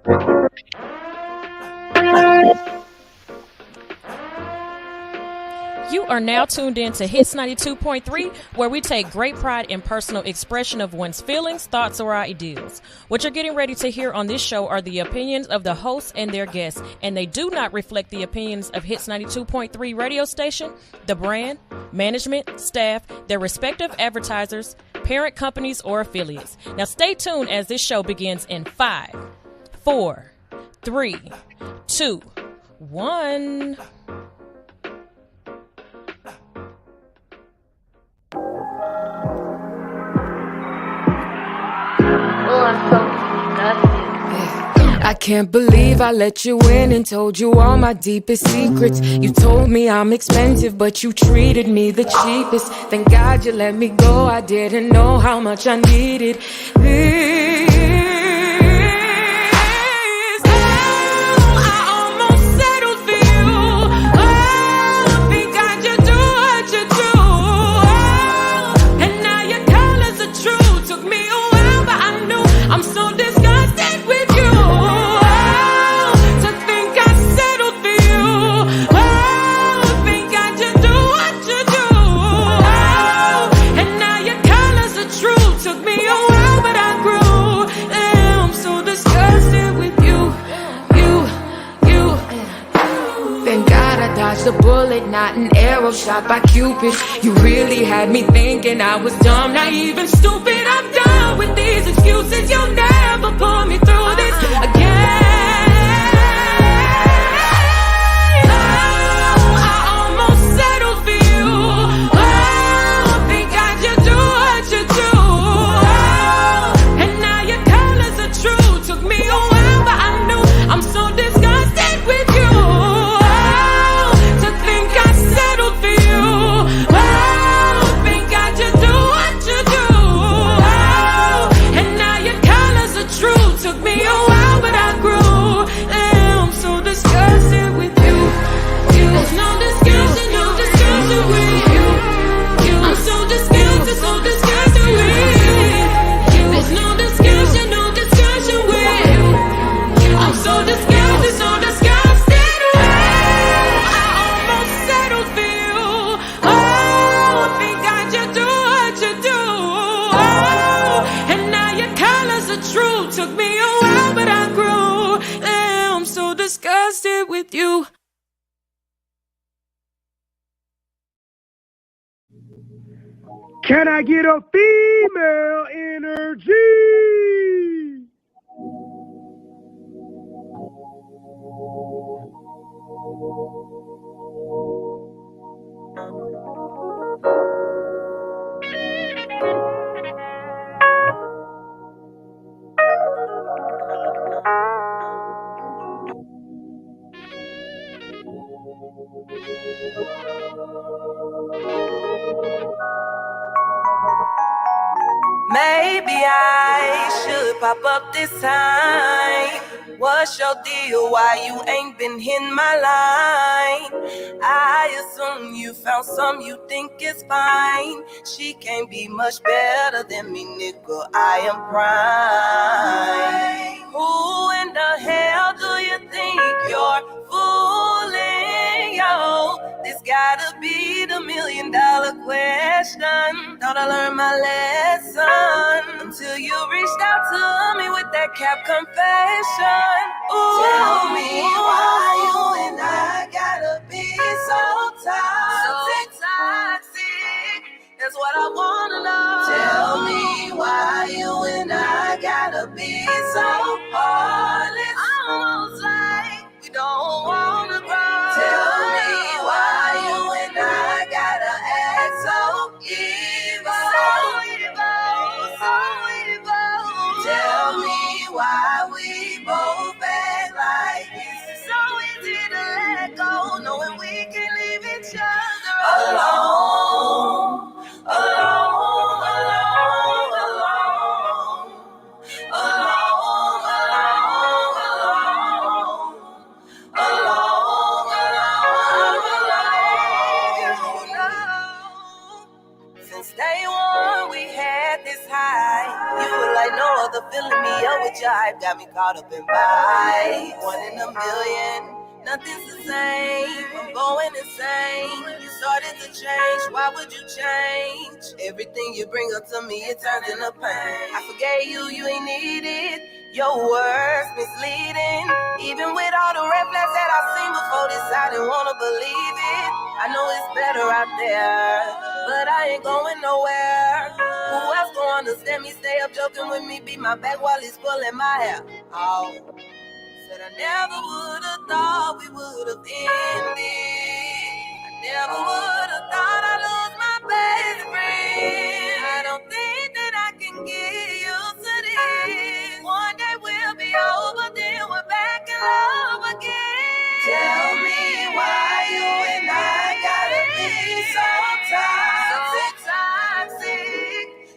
You are now tuned in to Hits 92.3, where we take great pride in personal expression of one's feelings, thoughts, or ideals. What you're getting ready to hear on this show are the opinions of the hosts and their guests, and they do not reflect the opinions of Hits 92.3 radio station, the brand, management, staff, their respective advertisers, parent companies, or affiliates. Now stay tuned as this show begins in 5, 4, 3, 2, 1. I can't believe I let you in and told you all my deepest secrets. You told me I'm expensive, but you treated me the cheapest. Thank God you let me go, I didn't know how much I needed this. The bullet, not an arrow shot by Cupid. You really had me thinking I was dumb, naive and stupid. I'm done with these excuses. You'll never pull me through this again. Oh, I almost settled for you. Oh, think I should do what you do. Oh, and now your colors are true. Took me a while, but I knew I'm so disgusted with you. With you. Can I get a female energy? Maybe I should pop up this time. What's your deal? Why you ain't been in my line? I assume you found some you think is fine. She can't be much better than me, nigga. I am prime. Who in the hell do you think you're fooling, yo? This gotta be the $1 million question. Thought I learned my lesson until you reached out to me with that cap confession. Ooh. Tell me why you and I gotta be so toxic. That's what I wanna know. Tell me why you and I gotta be so heartless. Almost like we don't wanna grow. Tell me why you and I gotta act so evil. So evil. Tell me why we both act like it's so easy to let go, knowing we can leave each other alone. Alone, alone, alone. Alone, alone, alone. Alone, alone, alone. Since day one we had this high. You were like no other, filling me up with your hype, got me caught up in vibes. 1 in a million, nothing's the same. I'm going insane. You started to change, why would you change? Everything you bring up to me, it turns into pain. I forgave you, you ain't need it. Your words misleading. Even with all the red flags that I've seen before this, I didn't wanna believe it. I know it's better out there, but I ain't going nowhere. Who else gon' understand me? Stay up joking with me, beat my back while he's pulling my hair. Oh, said I never would've thought we would've ended. I never would've thought I'd lose my best friend. I don't think that I can get used to this. One day we'll be over, then we're back in love again. Tell me why you and I gotta be so toxic.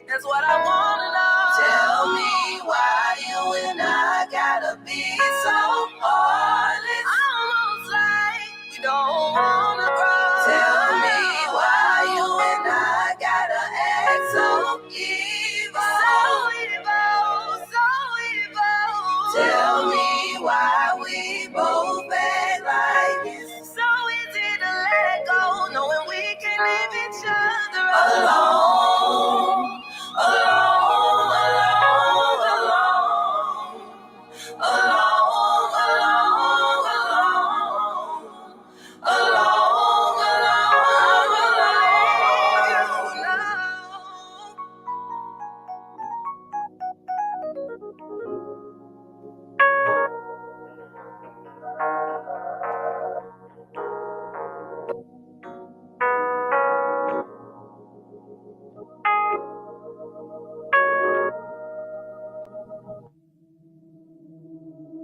That's what I wanna know. Tell me why you and I gotta be so heartless. Almost like we don't wanna grow. Tell me why you and I gotta act so evil. So evil, so evil. Tell me why we both act like it's so easy to let go, knowing we can leave each other alone. Alone, alone, alone. Alone, alone, alone. Alone, alone, alone.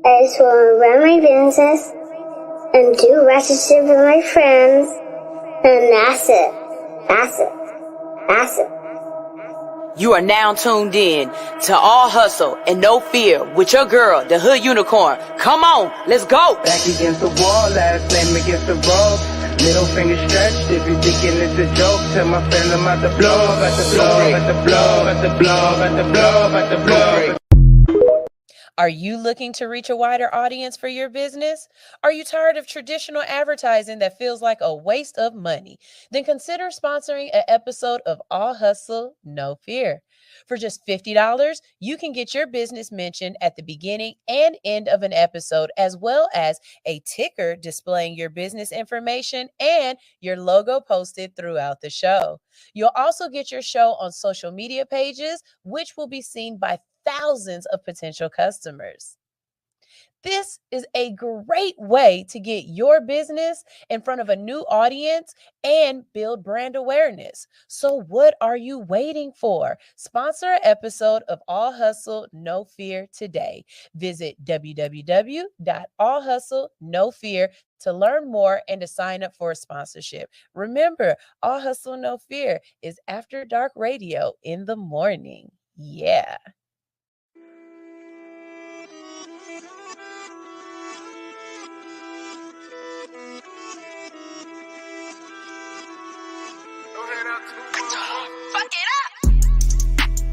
I just want to run my business and do ratchet shit with my friends, and that's it. That's it. That's it. You are now tuned in to All Hustle and No Fear with your girl, the Hood Unicorn. Come on, let's go. Back against the wall, last name against the ropes. Middle finger stretched, if you thinking it's a joke, tell my friend I'm about to blow, about to blow, about to blow, about to blow, about to blow, about to blow. Are you looking to reach a wider audience for your business? Are you tired of traditional advertising that feels like a waste of money? Then consider sponsoring an episode of All Hustle, No Fear. For just $50, you can get your business mentioned at the beginning and end of an episode, as well as a ticker displaying your business information and your logo posted throughout the show. You'll also get your show on social media pages, which will be seen by thousands of potential customers. This is a great way to get your business in front of a new audience and build brand awareness. So what are you waiting for? Sponsor an episode of All Hustle, No Fear today. Visit www.allhustlenofear to learn more and to sign up for a sponsorship. Remember, All Hustle, No Fear is After Dark Radio in the morning. Yeah.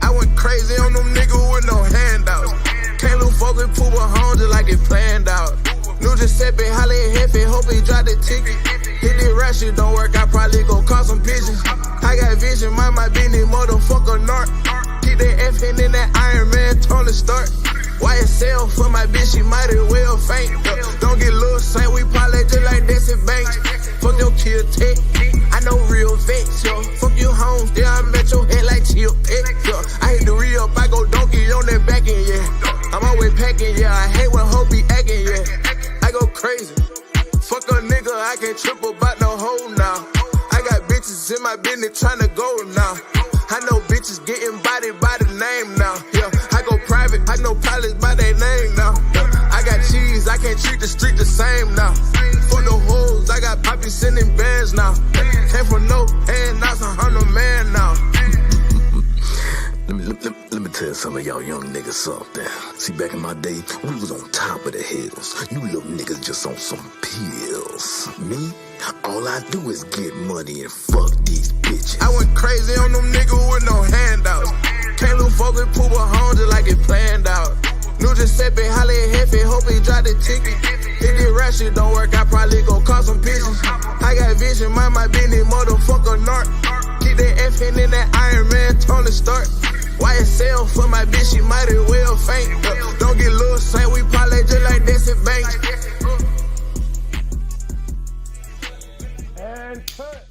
I went crazy on them niggas with no handouts. Can't lose focus, prove a home just like it planned out. New Giuseppe, holla at Hefe, hope he drop the ticket. Hit the rap shit don't work, I probably gon' call some pigeons. I got vision, mind my business, motherfucker narc. Keep that F in that Iron Man, Tony Stark. YSL for my bitch, she might as well faint. Don't get little saint, we parlay just like Desi Banks. Fuck your kill tech, I know real vets, yo. Fuck you homes, yeah, I met your head like chill pet, yo. I hit the re-up, I go donkey on that back end, yeah. I'm always packing, yeah, I hate when hoes be acting, yeah. I go crazy, fuck a nigga, I can't trip about no hoe now. I got bitches in my business tryna go now. I know bitches getting body by the name now, yeah. I go private, I know pilots by their name now, yeah. I got cheese, I can't treat the street the same now. For no hoes, I got poppy sending bands now. Came from no hand, now I'm 100 man now. Let me tell some of y'all young niggas something. See, back in my day, we was on top of the hills. You little niggas just on some pills. Me, all I do is get money and fuck these bitches. I went crazy on them niggas with no handouts. Can't lose focus, prove a home just like it planned out. New Giuseppe, holla at Hefe, hope he drop the ticket. If this rap shit don't work, I probably gon' call some bitches. I got vision, mind my business, motherfucker narc. Keep that F in that Iron Man, Tony Stark. YSL for my bitch, she might as well faint. Don't get loose, Saint, we parlay just like Desi Banks. And cut.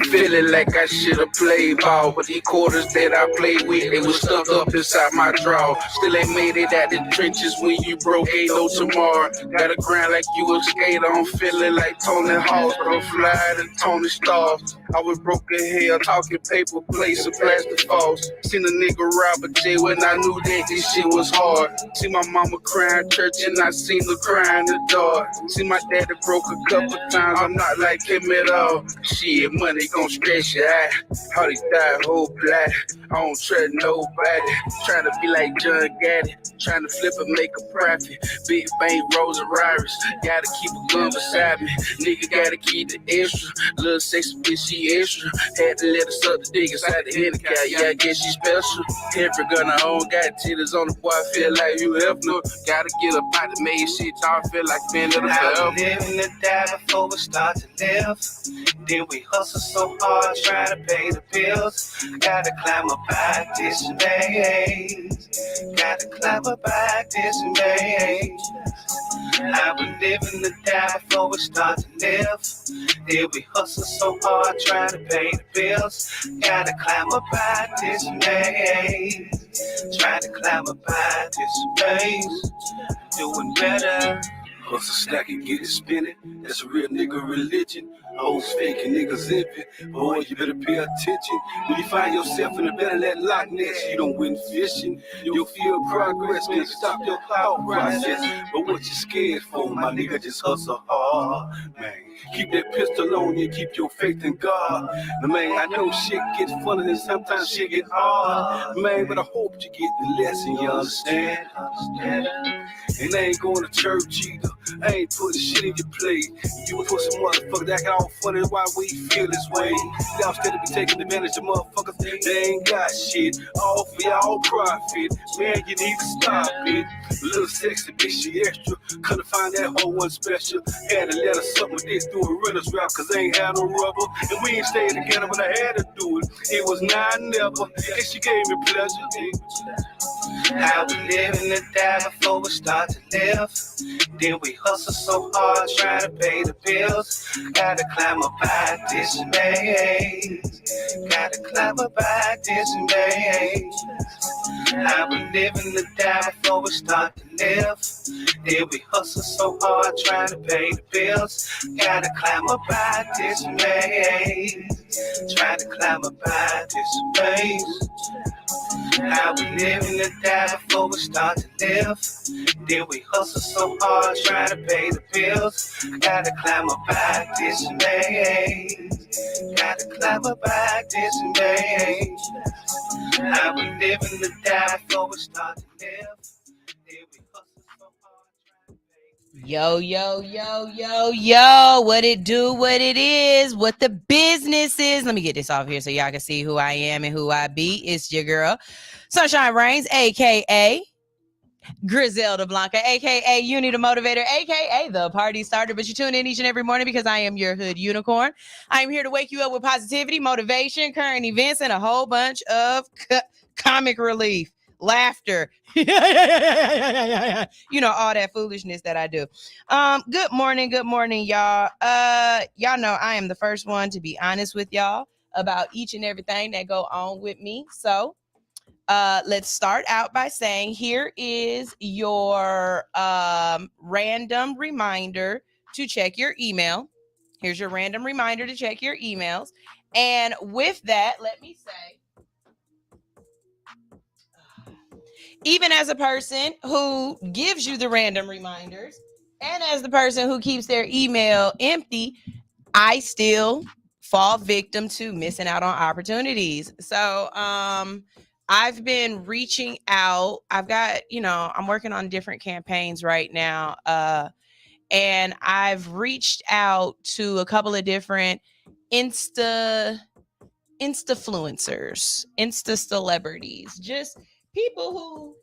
Feeling like I should've played ball, but these quarters that I played with, they was stuck up inside my drawer. Still ain't made it out the trenches when you broke, ain't no tomorrow. Got a grind like you a skater, I'm feeling like Tony Hawk, but I'm flying to Tony Stark. I was broke in hell, talking paper plates and plastic falls. Seen a nigga rob a J when I knew that this shit was hard. See my mama crying church and I seen her crying the dark. See my daddy broke a couple times, I'm not like him at all. Shit, money gon' stretch your eye. How they die, whole black. I don't trust nobody. Trying to be like John Gaddy. Trying to flip and make a profit. Big bank, Rolls and Rivers. Gotta keep a gun beside me. Nigga gotta keep the extra. Little sexy bitch, she extra. Had to let her suck the dick inside the handicap. Yeah, I guess she special. Every gun I own got titties on the boy. I feel like you help no. Gotta get up out the main shit. I feel like being little forever. Living to die before we start to live. Then we hustle so hard, trying to pay the bills. Gotta climb up back this maze. Gotta climb up back this maze. I was living to die before we start to live. Then we hustle so hard, trying to pay the bills. Gotta climb up back this maze. Trying to climb up back this maze. Doing better. Hustle, stack and get it spinning. That's a real nigga religion. Hoes faking niggas envy. Boy, you better pay attention. When you find yourself in the bed of that Loch Ness, you don't win fishing. You'll feel progress, can stop your thought process. But what you scared for, my nigga, just hustle hard, man. Keep that pistol on you, keep your faith in God. Now, man, I know shit gets funny and sometimes shit get hard. Man, but I hope you get the lesson, you understand? And I ain't going to church either. I ain't putting shit in your plate. You put some motherfuckers that got all funny, why we feel this way. Y'all still be taking advantage of motherfuckers. They ain't got shit. All for y'all profit. Man, you need to stop it. Little sexy bitch, she extra. Couldn't find that whole one special. Had to let her suck my dick through a renter's rap, cause I ain't had no rubber. And we ain't stayed together, but I had to do it. It was now or never. And she gave me pleasure. I was living to die before we start to live. Then we hustle so hard, trying to pay the bills. Gotta climb up back this maze. Gotta climb up back this maze. I was living to die before we start to live. Then we hustle so hard, trying to pay the bills. Gotta climb up back this maze. Trying to climb up back this maze. I was living to die before we start to live. Then we hustle so hard, trying to pay the bills. Gotta climb up back this maze. Gotta climb up back this maze. I was living to die before we start to live. Then we hustle so hard, trying to pay the bills. Yo, what it do, what it is, what the business is. Let me get this off here so y'all can see who I am and who I be. It's your girl, Sunshine Reigns, a.k.a. Griselda Blanca, a.k.a. Uni the Motivator, a.k.a. the party starter. But you tune in each and every morning because I am your hood unicorn. I am here to wake you up with positivity, motivation, current events, and a whole bunch of comic relief. Laughter, you know, all that foolishness that I do. Good morning, y'all. Y'all know I am the first one to be honest with y'all about each and everything that go on with me. So let's start out by saying here is your random reminder to check your email. Here's your random reminder to check your emails. And with that, let me say, even as a person who gives you the random reminders and as the person who keeps their email empty, I still fall victim to missing out on opportunities. So I've been reaching out. I've got, I'm working on different campaigns right now. And I've reached out to a couple of different influencers, Insta celebrities, just people who,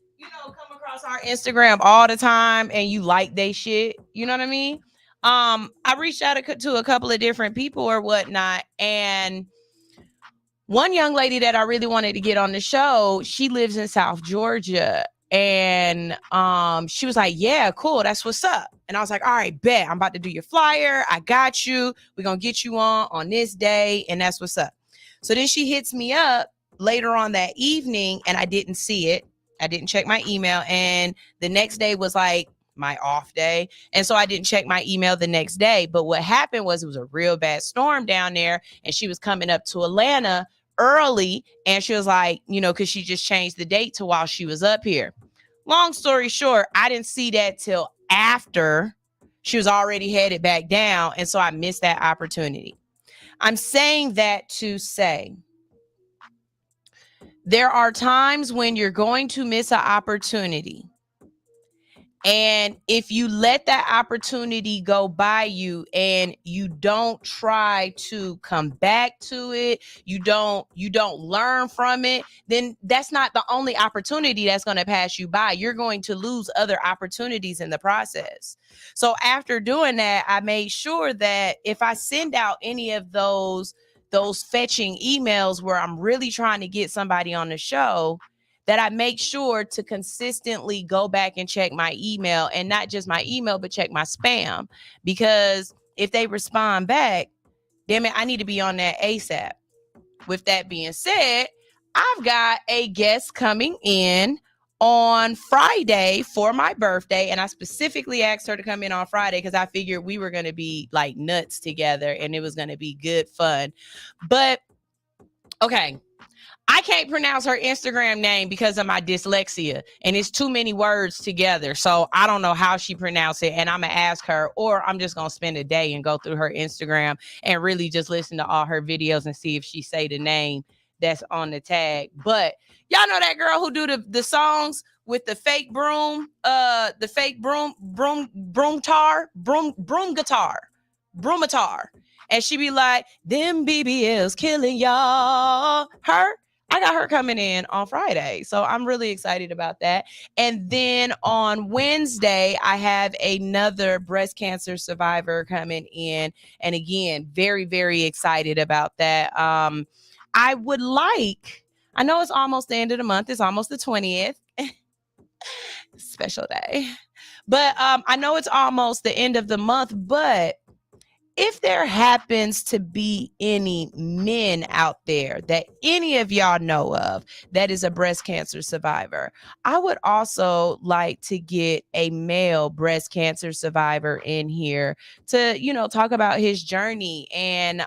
come across our Instagram all the time and you like they shit. You know what I mean? I reached out to a couple of different people or whatnot, and one young lady that I really wanted to get on the show, she lives in South Georgia. And she was like, yeah, cool, that's what's up. And I was like, all right, bet, I'm about to do your flyer. I got you. We're going to get you on this day. And that's what's up. So then she hits me up later on that evening, and I didn't see it. I didn't check my email. And the next day was like my off day. And so I didn't check my email the next day. But what happened was it was a real bad storm down there, and she was coming up to Atlanta early, and she was like, because she just changed the date to while she was up here. Long story short, I didn't see that till after she was already headed back down, and so I missed that opportunity. I'm saying that to say there are times when you're going to miss an opportunity. And if you let that opportunity go by you and you don't try to come back to it, you don't learn from it, then that's not the only opportunity that's going to pass you by. You're going to lose other opportunities in the process. So after doing that, I made sure that if I send out any of those fetching emails where I'm really trying to get somebody on the show, that I make sure to consistently go back and check my email, and not just my email, but check my spam. Because if they respond back, damn it, I need to be on that ASAP. With that being said, I've got a guest coming in on Friday for my birthday. And I specifically asked her to come in on Friday because I figured we were going to be like nuts together and it was going to be good fun. But okay, I can't pronounce her Instagram name because of my dyslexia, and it's too many words together. So I don't know how she pronounced it, and I'm going to ask her, or I'm just going to spend a day and go through her Instagram and really just listen to all her videos and see if she say the name that's on the tag. But y'all know that girl who do the songs with the fake broom, guitar. And she be like, them BBLs killing y'all. I got her coming in on Friday. So I'm really excited about that. And then on Wednesday, I have another breast cancer survivor coming in. And again, very, very excited about that. I know it's almost the end of the month. It's almost the 20th. Special day. But I know it's almost the end of the month, but if there happens to be any men out there that any of y'all know of that is a breast cancer survivor, I would also like to get a male breast cancer survivor in here to, talk about his journey and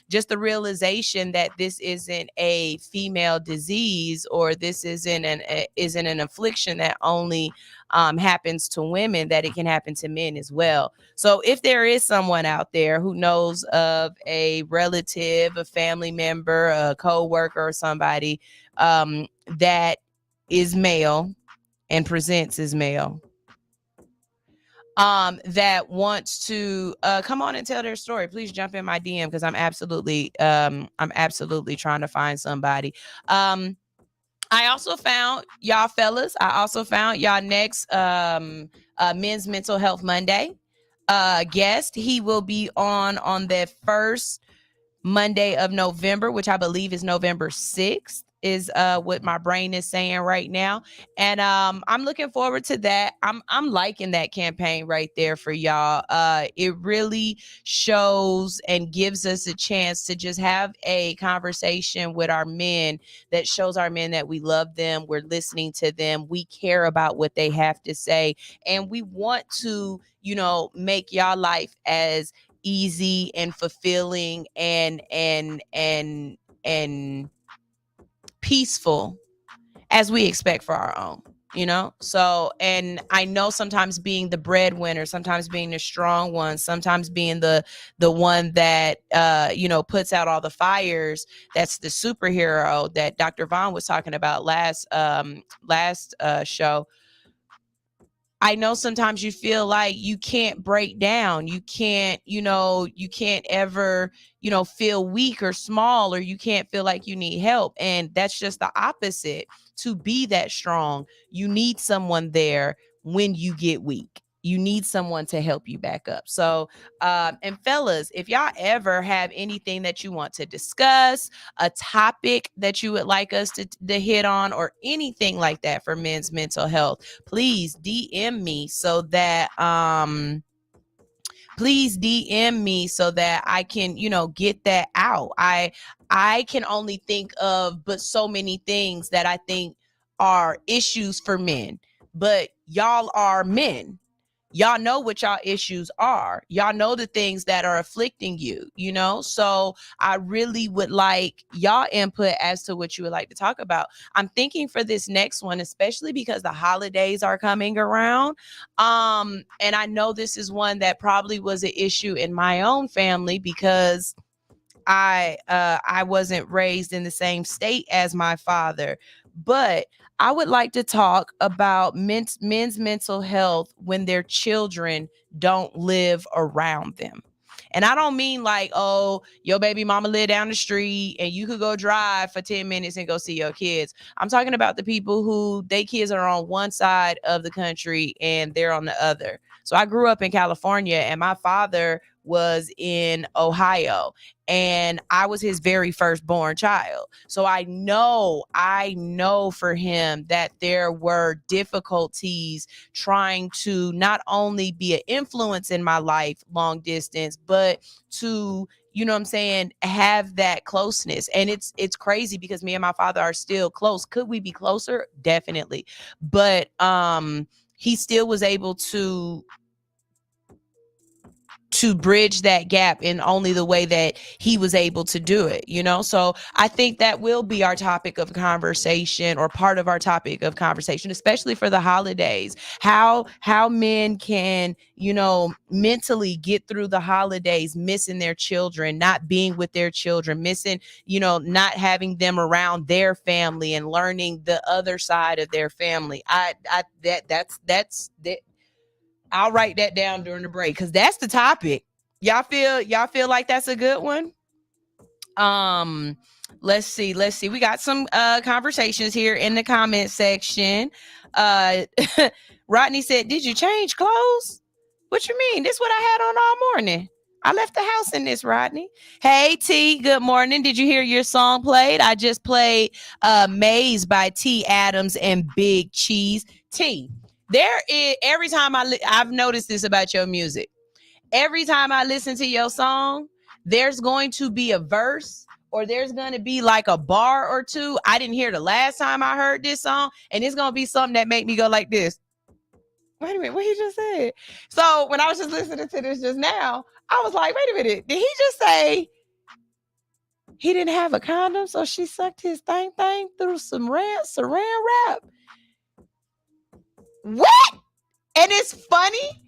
just the realization that this isn't a female disease, or this isn't an affliction that only happens to women, that it can happen to men as well. So if there is someone out there who knows of a relative, a family member, a co-worker, or somebody that is male and presents as male, that wants to come on and tell their story, please jump in my DM, because I'm absolutely trying to find somebody. I also found y'all fellas. I also found y'all next Men's Mental Health Monday guest. He will be on the first Monday of November, which I believe is November 6th, is what my brain is saying right now. And I'm looking forward to that. I'm liking that campaign right there for y'all. It really shows and gives us a chance to just have a conversation with our men that shows our men that we love them, we're listening to them, we care about what they have to say, and we want to, make y'all life as easy and fulfilling and peaceful as we expect for our own. you know? So, and I know sometimes being the breadwinner, sometimes being the strong one, sometimes being the one that you know, puts out all the fires, that's the superhero that Dr. Vaughn was talking about last show. I know sometimes you feel like you can't break down. You can't, you know, you can't ever, you know, feel weak or small, or you can't feel like you need help. And that's just the opposite. To be that strong, you need someone there when you get weak. You need someone to help you back up. So, and fellas, if y'all ever have anything that you want to discuss, a topic that you would like us to hit on, or anything like that for men's mental health, please DM me so that I can, you know, get that out. I can only think of but so many things that I think are issues for men, but y'all are men. Y'all know what y'all issues are. Y'all know the things that are afflicting you, you know? So I really would like y'all input as to what you would like to talk about. I'm thinking for this next one, especially because the holidays are coming around. And I know this is one that probably was an issue in my own family because I wasn't raised in the same state as my father, but I would like to talk about men's mental health when their children don't live around them. And I don't mean like, oh, your baby mama live down the street and you could go drive for 10 minutes and go see your kids. I'm talking about the people who they kids are on one side of the country and they're on the other. So I grew up in California and my father was in Ohio and I was his very firstborn child. So I know for him that there were difficulties trying to not only be an influence in my life long distance, but to, you know what I'm saying, have that closeness. And it's crazy because me and my father are still close. Could we be closer? Definitely. But he still was able to bridge that gap in only the way that he was able to do it, you know? So I think that will be our topic of conversation, or part of our topic of conversation, especially for the holidays. How men can, you know, mentally get through the holidays, missing their children, not being with their children, missing, you know, not having them around their family and learning the other side of their family. That's I'll write that down during the break because that's the topic. Y'all feel like that's a good one? Let's see. We got some conversations here in the comment section. Rodney said, "Did you change clothes? What you mean? This is what I had on all morning. I left the house in this, Rodney." Hey T, good morning. Did you hear your song played? I just played Maze by T Adams and Big Cheese. T, there is, every time I've noticed this about your music. Every time I listen to your song, there's going to be a verse, or there's going to be like a bar or two I didn't hear the last time I heard this song, and it's going to be something that make me go like this. Wait a minute, what he just said? So when I was just listening to this just now, I was like, wait a minute, did he just say he didn't have a condom, so she sucked his thing through some saran wrap? What? And it's funny,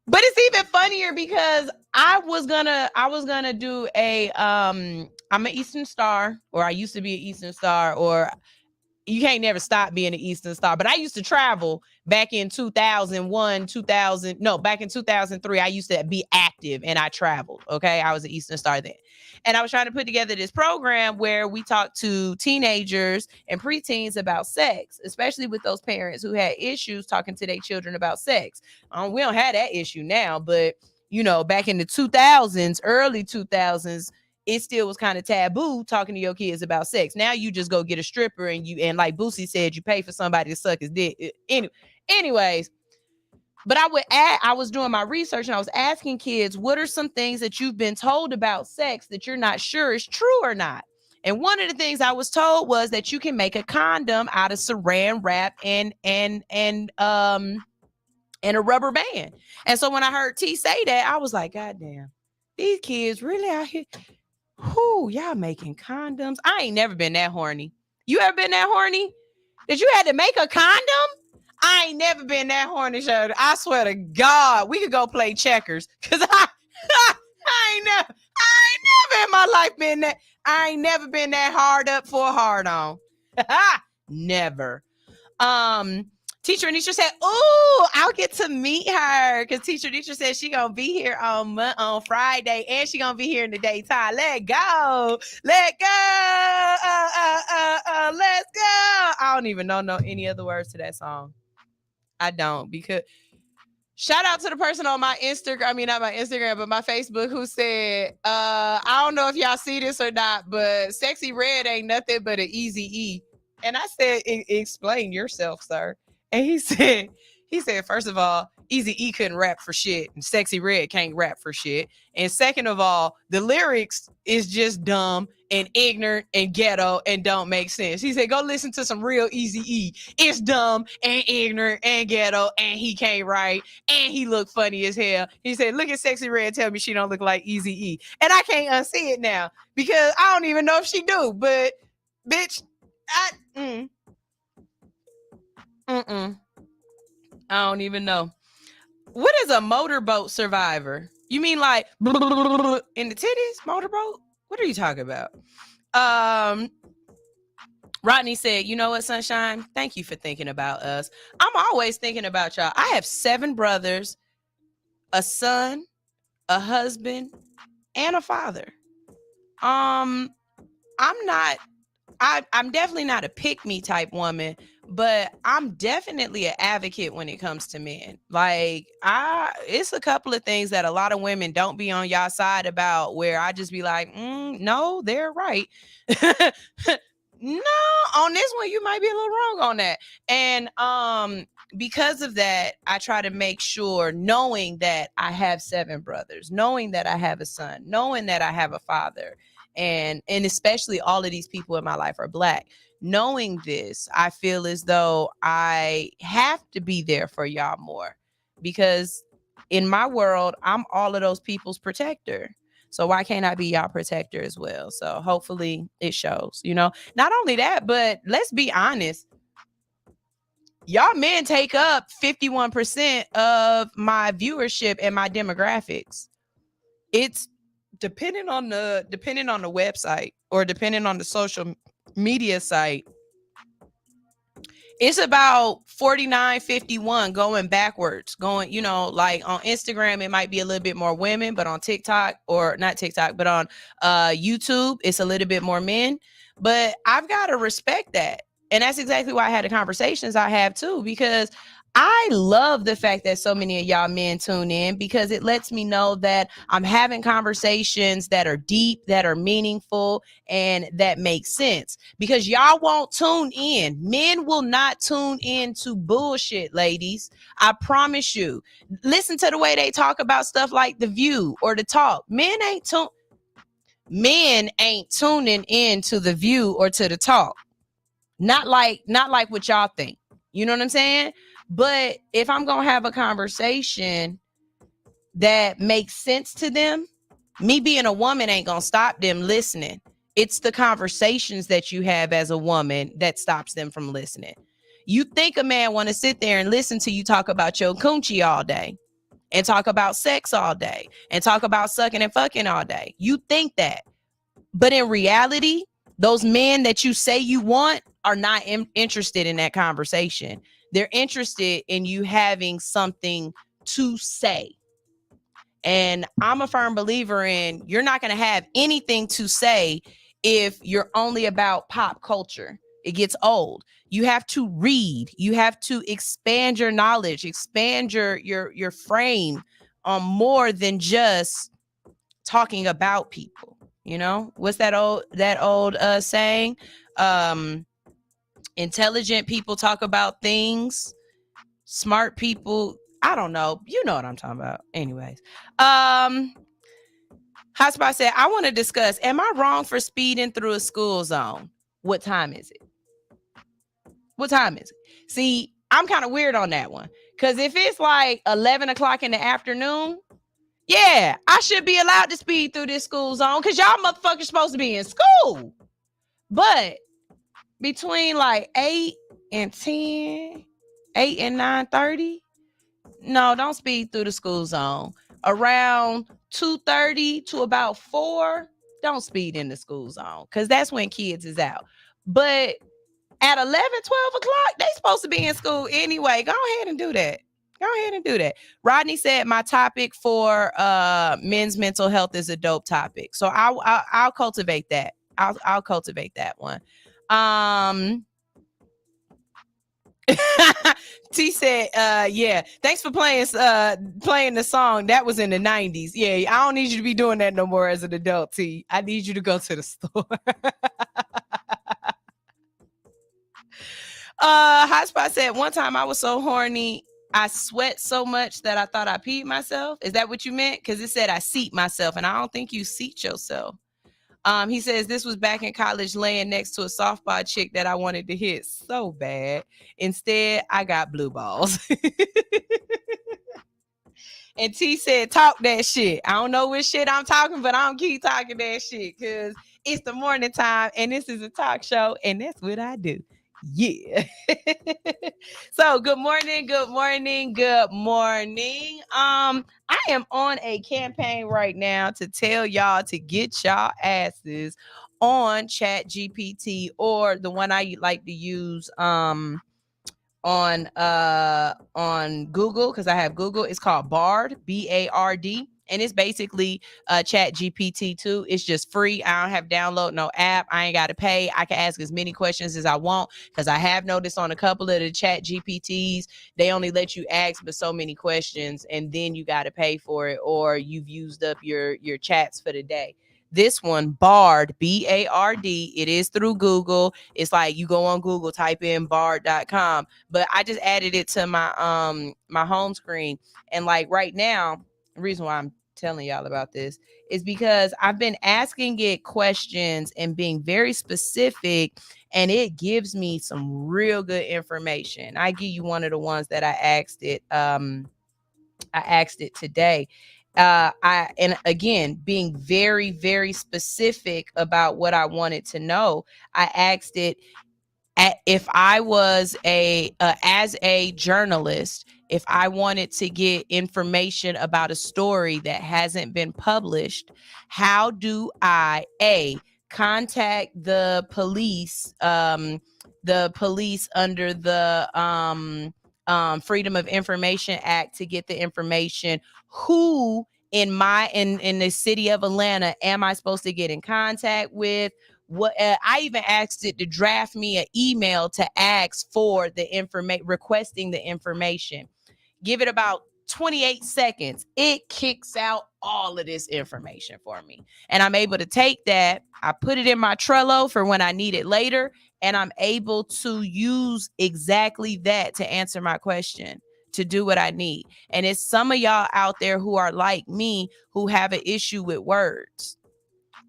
but it's even funnier because I was gonna do a I'm an Eastern Star, or I used to be an Eastern Star, or you can't never stop being an Eastern Star. But I used to travel back in 2001, back in 2003, I used to be active and I traveled. Okay. I was an Eastern Star then. And I was trying to put together this program where we talked to teenagers and preteens about sex, especially with those parents who had issues talking to their children about sex. We don't have that issue now, but you know, back in the 2000s, early 2000s, it still was kind of taboo talking to your kids about sex. Now you just go get a stripper and like Boosie said, you pay for somebody to suck his dick. Anyways, but I was doing my research and I was asking kids, what are some things that you've been told about sex that you're not sure is true or not? And one of the things I was told was that you can make a condom out of saran wrap and a rubber band. And so when I heard T say that, I was like, God damn, these kids really out here. Whoo, y'all making condoms? I ain't never been that horny. You ever been that horny that you had to make a condom? I ain't never been that horny, Shirley. I swear to God, we could go play checkers. Cause I ain't never in my life been that. I ain't never been that hard up for a hard on. Never. Teacher Anisha said, "Ooh, I'll get to meet her because Teacher Anisha said she gonna be here on Friday and she gonna be here in the daytime. Let go, let's go. I don't even know any other words to that song. I don't, because shout out to the person on my Instagram. I mean, not my Instagram, but my Facebook, who said, I don't know if y'all see this or not, but Sexy Red ain't nothing but an Easy E. And I said, explain yourself, sir. And he said, first of all, Easy E couldn't rap for shit, and Sexy Red can't rap for shit. And second of all, the lyrics is just dumb and ignorant and ghetto and don't make sense. He said, go listen to some real Easy E. It's dumb and ignorant and ghetto, and he can't write, and he look funny as hell. He said, look at Sexy Red, tell me she don't look like Easy E. And I can't unsee it now because I don't even know if she do, but bitch, I don't even know. What is a motorboat survivor? You mean like in the titties, motorboat? What are you talking about? Rodney said, you know what, Sunshine? Thank you for thinking about us. I'm always thinking about y'all. I have 7 brothers, a son, a husband, and a father. I'm definitely not a pick-me type woman, but I'm definitely an advocate when it comes to men. Like, it's a couple of things that a lot of women don't be on y'all side about, where I just be like, no, they're right. No, on this one, you might be a little wrong on that. And because of that, I try to make sure, knowing that I have 7 brothers, knowing that I have a son, knowing that I have a father, and especially all of these people in my life are Black. Knowing this, I feel as though I have to be there for y'all more, because in my world, I'm all of those people's protector. So why can't I be y'all protector as well? So hopefully it shows, not only that, but let's be honest. Y'all men take up 51% of my viewership and my demographics. It's depending on the website or depending on the social media site, it's about 49-51 going backwards, like on Instagram, it might be a little bit more women, but on TikTok, or not TikTok, but on YouTube, it's a little bit more men. But I've got to respect that. And that's exactly why I had the conversations I have too, because I love the fact that so many of y'all men tune in, because it lets me know that I'm having conversations that are deep, that are meaningful, and that make sense. Because y'all won't tune in. Men will not tune in to bullshit, ladies. I promise you. Listen to the way they talk about stuff like The View or The Talk. Men ain't tuning in to The View or to The Talk. Not like what y'all think. You know what I'm saying? But if I'm going to have a conversation that makes sense to them, me being a woman ain't going to stop them listening. It's the conversations that you have as a woman that stops them from listening. You think a man want to sit there and listen to you talk about your coochie all day and talk about sex all day and talk about sucking and fucking all day. You think that. But in reality, those men that you say you want are not interested in that conversation. They're interested in you having something to say. And I'm a firm believer in, you're not going to have anything to say if you're only about pop culture. It gets old. You have to read. You have to expand your knowledge, expand your frame on more than just talking about people. What's that old saying? Intelligent people talk about things. Smart people, I don't know. You know what I'm talking about. Anyways. Hotspot said, I want to discuss, am I wrong for speeding through a school zone? What time is it? See, I'm kind of weird on that one. Because if it's like 11 o'clock in the afternoon, yeah, I should be allowed to speed through this school zone because y'all motherfuckers supposed to be in school. But between like 8 and 10, 8 and 9:30. No, don't speed through the school zone. Around 2:30 to about 4, don't speed in the school zone because that's when kids is out. But at 11, 12 o'clock, they supposed to be in school anyway. Go ahead and do that. Go ahead and do that. Rodney said my topic for men's mental health is a dope topic. So I'll cultivate that. I'll cultivate that one. T said, yeah, thanks for playing the song. That was in the 90s. Yeah, I don't need you to be doing that no more as an adult, T. I need you to go to the store. Hotspot said, one time I was so horny, I sweat so much that I thought I peed myself. Is that what you meant? Because it said I seat myself, and I don't think you seat yourself. He says this was back in college laying next to a softball chick that I wanted to hit so bad. Instead, I got blue balls. And T said, talk that shit. I don't know which shit I'm talking, but I'm keep talking that shit because it's the morning time and this is a talk show and that's what I do. Yeah. So good morning. I am on a campaign right now to tell y'all to get y'all asses on Chat GPT or the one I like to use on Google because I have Google. It's called Bard, B-A-R-D. And it's basically Chat GPT 2. It's just free. I don't have download no app. I ain't got to pay. I can ask as many questions as I want because I have noticed on a couple of the Chat GPTs, they only let you ask but so many questions and then you got to pay for it or you've used up your chats for the day. This one, Bard, B-A-R-D, it is through Google. It's like you go on Google, type in bard.com. But I just added it to my my home screen. And like right now, the reason why I'm telling y'all about this is because I've been asking it questions and being very specific, and it gives me some real good information. I give you one of the ones that I asked it. I asked it today. And again, being very, very specific about what I wanted to know, I asked it if I was as a journalist, if I wanted to get information about a story that hasn't been published, how do I contact the police under the Freedom of Information Act to get the information? Who in the city of Atlanta am I supposed to get in contact with? What I even asked it to draft me an email to ask for the information, requesting the information. Give it about 28 seconds. It kicks out all of this information for me. And I'm able to take that. I put it in my Trello for when I need it later. And I'm able to use exactly that to answer my question, to do what I need. And it's some of y'all out there who are like me, who have an issue with words.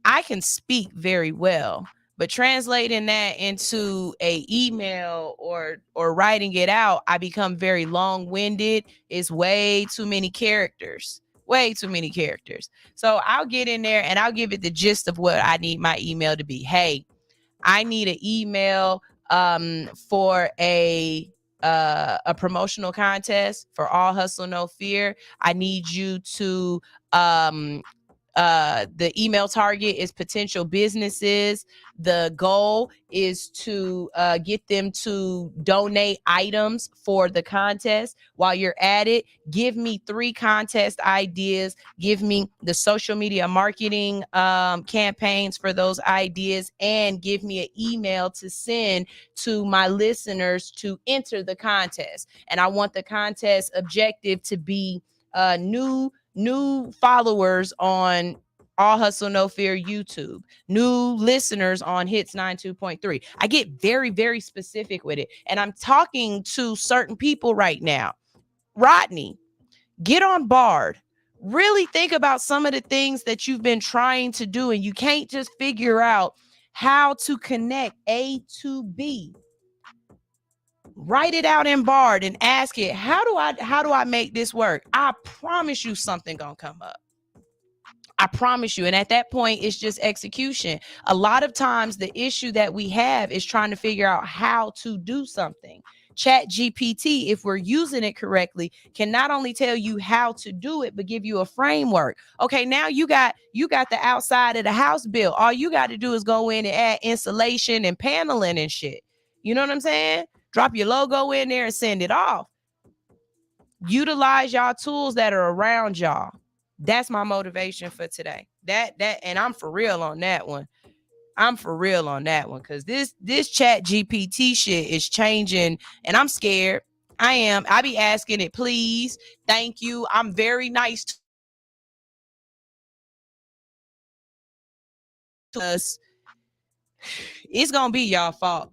I can speak very well, but translating that into a email or writing it out, I become very long-winded. It's way too many characters. So I'll get in there and I'll give it the gist of what I need my email to be. Hey, I need an email for a promotional contest for All Hustle No Fear. I need you to the email target is potential businesses. The goal is to get them to donate items for the contest. While you're at it, give me 3 contest ideas. Give me the social media marketing campaigns for those ideas, and give me an email to send to my listeners to enter the contest. And I want the contest objective to be new followers on All Hustle No Fear YouTube, new listeners on Hits 92.3. I get very, very specific with it. And I'm talking to certain people right now. Rodney, get on Bard. Really think about some of the things that you've been trying to do, and you can't just figure out how to connect A to B. Write it out in Bard and ask it, how do I make this work? I promise you something gonna come up. I promise you. And at that point, it's just execution. A lot of times the issue that we have is trying to figure out how to do something. Chat GPT, if we're using it correctly, can not only tell you how to do it, but give you a framework. Okay, now you got the outside of the house built. All you got to do is go in and add insulation and paneling and shit. You know what I'm saying? Drop your logo in there and send it off. Utilize y'all tools that are around y'all. That's my motivation for today. That and I'm for real on that one. Because this Chat GPT shit is changing, and I'm scared. I am. I be asking it, please, thank you. I'm very nice to us. It's gonna be y'all fault.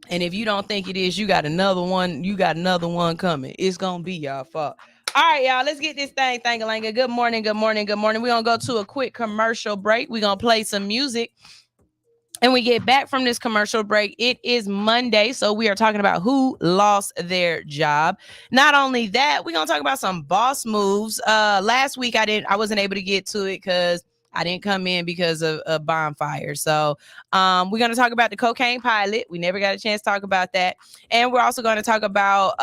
And if you don't think it is, you got another one. You got another one coming. It's gonna be y'all fault. All right, y'all, let's get this thing thangalanga. Good morning. We're going to go to a quick commercial break. We're going to play some music. And we get back from this commercial break. It is Monday, so we are talking about who lost their job. Not only that, we're going to talk about some boss moves. Last week, I wasn't able to get to it because I didn't come in because of a bonfire. So we're going to talk about the cocaine pilot. We never got a chance to talk about that. And we're also going to talk about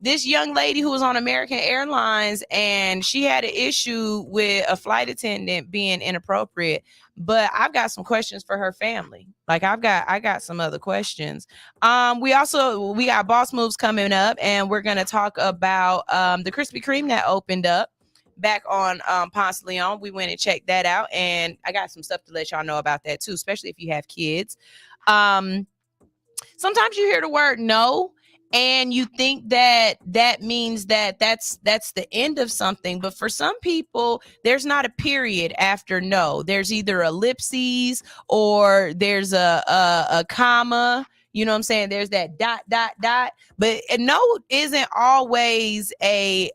this young lady who was on American Airlines, and she had an issue with a flight attendant being inappropriate. But I've got some questions for her family. Like I got some other questions. We got boss moves coming up, and we're gonna talk about the Krispy Kreme that opened up back on Ponce Leon. We went and checked that out, and I got some stuff to let y'all know about that too, especially if you have kids. Sometimes you hear the word no, and you think that means that's the end of something. But for some people, there's not a period after no. There's either ellipses or there's a comma. You know what I'm saying? There's that ... But no isn't always a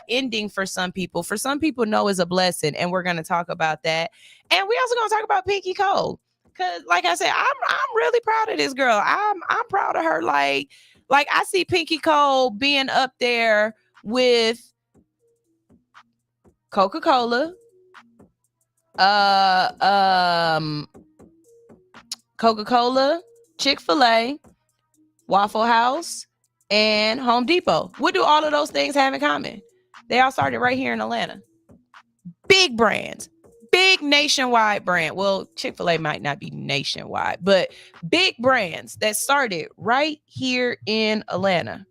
ending for some people. For some people, no is a blessing, and we're going to talk about that. And we also going to talk about Pinky Cole. Cause like I said, I'm really proud of this girl. I'm proud of her. Like I see Pinky Cole being up there with Coca-Cola, Chick-fil-A, Waffle House, and Home Depot. What do all of those things have in common? They all started right here in Atlanta. Big brands. Big nationwide brand. Well, Chick-fil-A might not be nationwide, but big brands that started right here in Atlanta.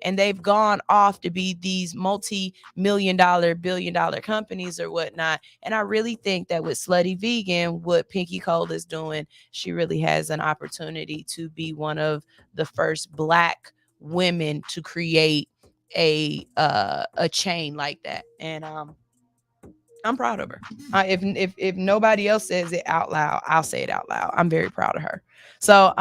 And they've gone off to be these multi-million-dollar, billion-dollar companies or whatnot. And I really think that with Slutty Vegan, what Pinky Cole is doing, she really has an opportunity to be one of the first Black women to create a chain like that. And I'm proud of her. If nobody else says it out loud, I'll say it out loud. I'm very proud of her. So,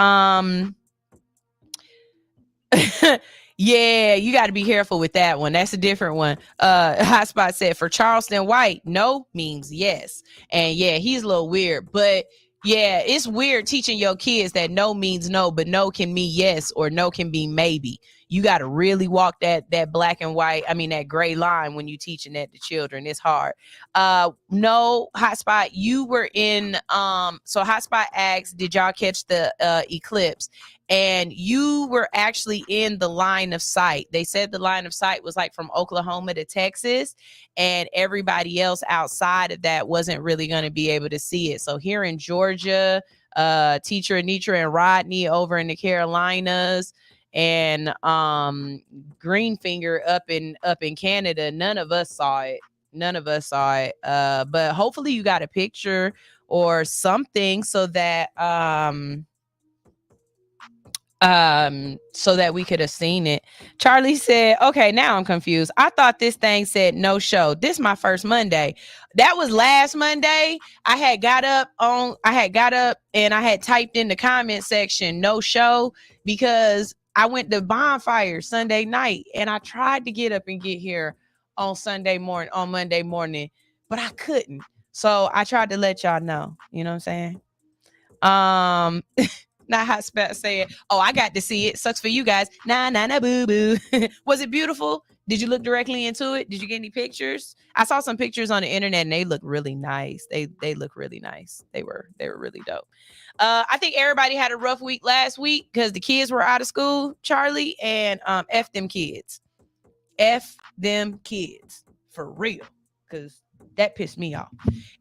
yeah, you got to be careful with that one. That's a different one. Hotspot said for Charleston White, no means yes. And yeah, he's a little weird, but yeah, it's weird teaching your kids that no means no, but no can mean yes or no can be maybe. You got to really walk that black and white, that gray line when you teaching that to children. It's hard. No, Hotspot, you were in, so Hotspot asked, did y'all catch the eclipse? And you were actually in the line of sight. They said the line of sight was like from Oklahoma to Texas, and everybody else outside of that wasn't really going to be able to see it. So here in Georgia, Teacher Anitra and Rodney over in the Carolinas, and Greenfinger up in Canada, none of us saw it. But hopefully you got a picture or something so that we could have seen it. Charlie said, okay, now I'm confused. I thought this thing said no show. This is my first Monday. That was last Monday. I had got up and I had typed in the comment section, no show, because I went to bonfire Sunday night and I tried to get up and get here on Monday morning, but I couldn't. So I tried to let y'all know, you know what I'm saying? Not Hotspot saying, oh, I got to see it. Sucks for you guys. Nah, boo boo. Was it beautiful? Did you look directly into it? Did you get any pictures? I saw some pictures on the internet and they look really nice. They look really nice. They were really dope. I think everybody had a rough week last week because the kids were out of school, Charlie, and F them kids. F them kids. For real. Because that pissed me off.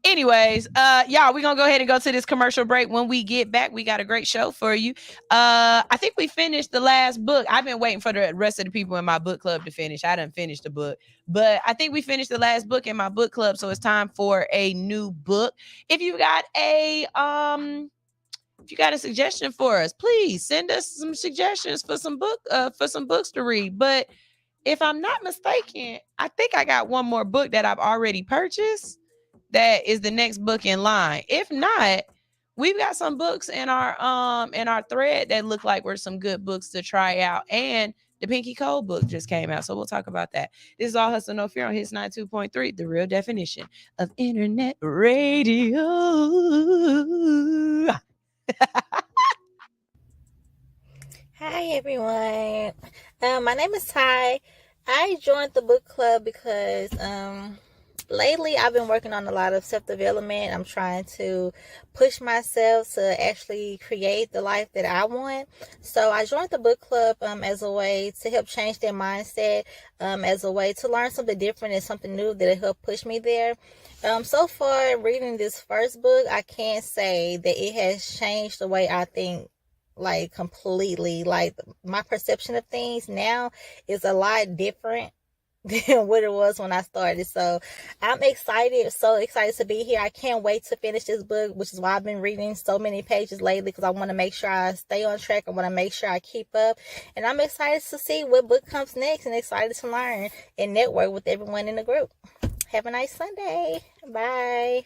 Anyways, y'all, we're going to go ahead and go to this commercial break. When we get back, we got a great show for you. I think we finished the last book. I've been waiting for the rest of the people in my book club to finish. I done finished the book. But I think we finished the last book in my book club, so it's time for a new book. If you got a suggestion for us, please send us some suggestions for some books to read. But if I'm not mistaken, I think I got one more book that I've already purchased that is the next book in line. If not, we've got some books in our thread that look like were some good books to try out. And the Pinky Code book just came out, so we'll talk about that. This is All Hustle No Fear on Hits 92.3, the real definition of internet radio. Hi everyone. My name is Ty. I joined the book club because lately I've been working on a lot of self-development. I'm trying to push myself to actually create the life that I want. So I joined the book club as a way to help change their mindset, as a way to learn something different and something new that'll help push me there. So far, reading this first book, I can't say that it has changed the way I think, like completely. Like my perception of things now is a lot different than what it was when I started. So I'm excited, so excited to be here. I can't wait to finish this book, which is why I've been reading so many pages lately, because I want to make sure I stay on track. I want to make sure I keep up, and I'm excited to see what book comes next and excited to learn and network with everyone in the group. Have a nice Sunday. Bye.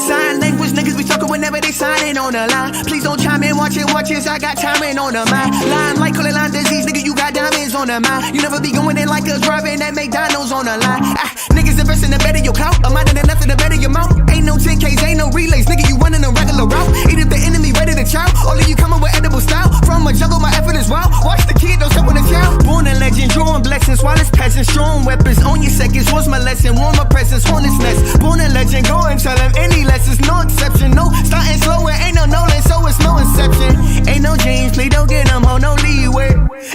Sign language, niggas be talking whenever they signing on the line. Please don't chime in, watch it, I got timing on the mind. Line like call it line disease, nigga, you got diamonds on the mind. You never be going in like us, driving that McDonald's on the line. Niggas invest in the better your clout, a mind and nothing, the better your mouth. Ain't no 10Ks, ain't no relays, nigga, you running a regular route. Either the enemy ready to chow, all of you coming with edible style. From a jungle, my effort is wild. Watch the kid, don't step on the child. Born a legend, drawing blessings, while it's peasants, strong weapons on your seconds. Was my lesson, warm my presence, hornet's nest. Born a legend, go and tell him any lessons, no exception, no starting slow, and ain't no Nolan, so it's no inception. Ain't no James, please don't get them on no leeway.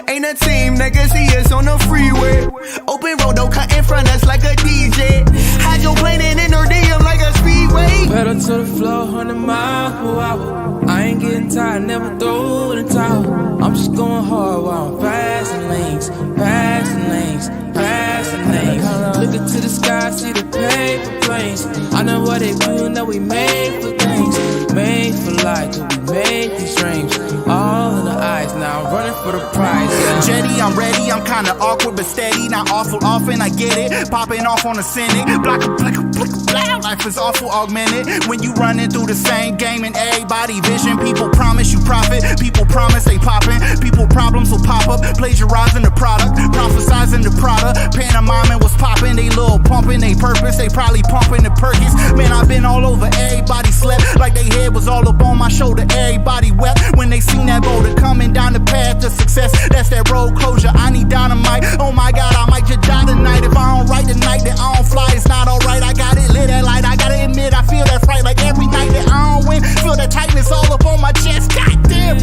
Ain't a team, niggas see us on the freeway. Open road, don't cut in front us like a DJ. Hydroplaning in her DM like a speedway. Pedal to the floor, 100 miles per hour. I ain't getting tired, never throw in the towel. I'm just going hard while I'm passing lanes, passing lanes, passing lanes. Looking to the sky, see the paper planes. I know what they do, know we made for things, made for life, cause we made these dreams. All in the eyes, now I'm running for the prize. Yeah. Jetty, I'm ready, I'm kinda awkward but steady. Not awful often, I get it. Popping off on the Senate. Block a blick, blah. Life is awful augmented. When you running through the same game and everybody vision. People promise you profit, people promise they poppin'. People problems will pop up, plagiarizing the product, prophesizing the product. Pantomiming was poppin', they little pumping, they purpose, they probably pumping the Perkins. Man, I've been all over, everybody slept like they head was all up on my shoulder. Everybody wept when they seen that boulder coming down the path to success. That's that road closure. I need dynamite. Oh my God, I might just die tonight. If I don't write tonight, then I don't fly. It's not alright. I got it lit that light. I gotta admit, I feel that fright like every night that I don't win. Feel that tightness all up on my chest. Goddamn,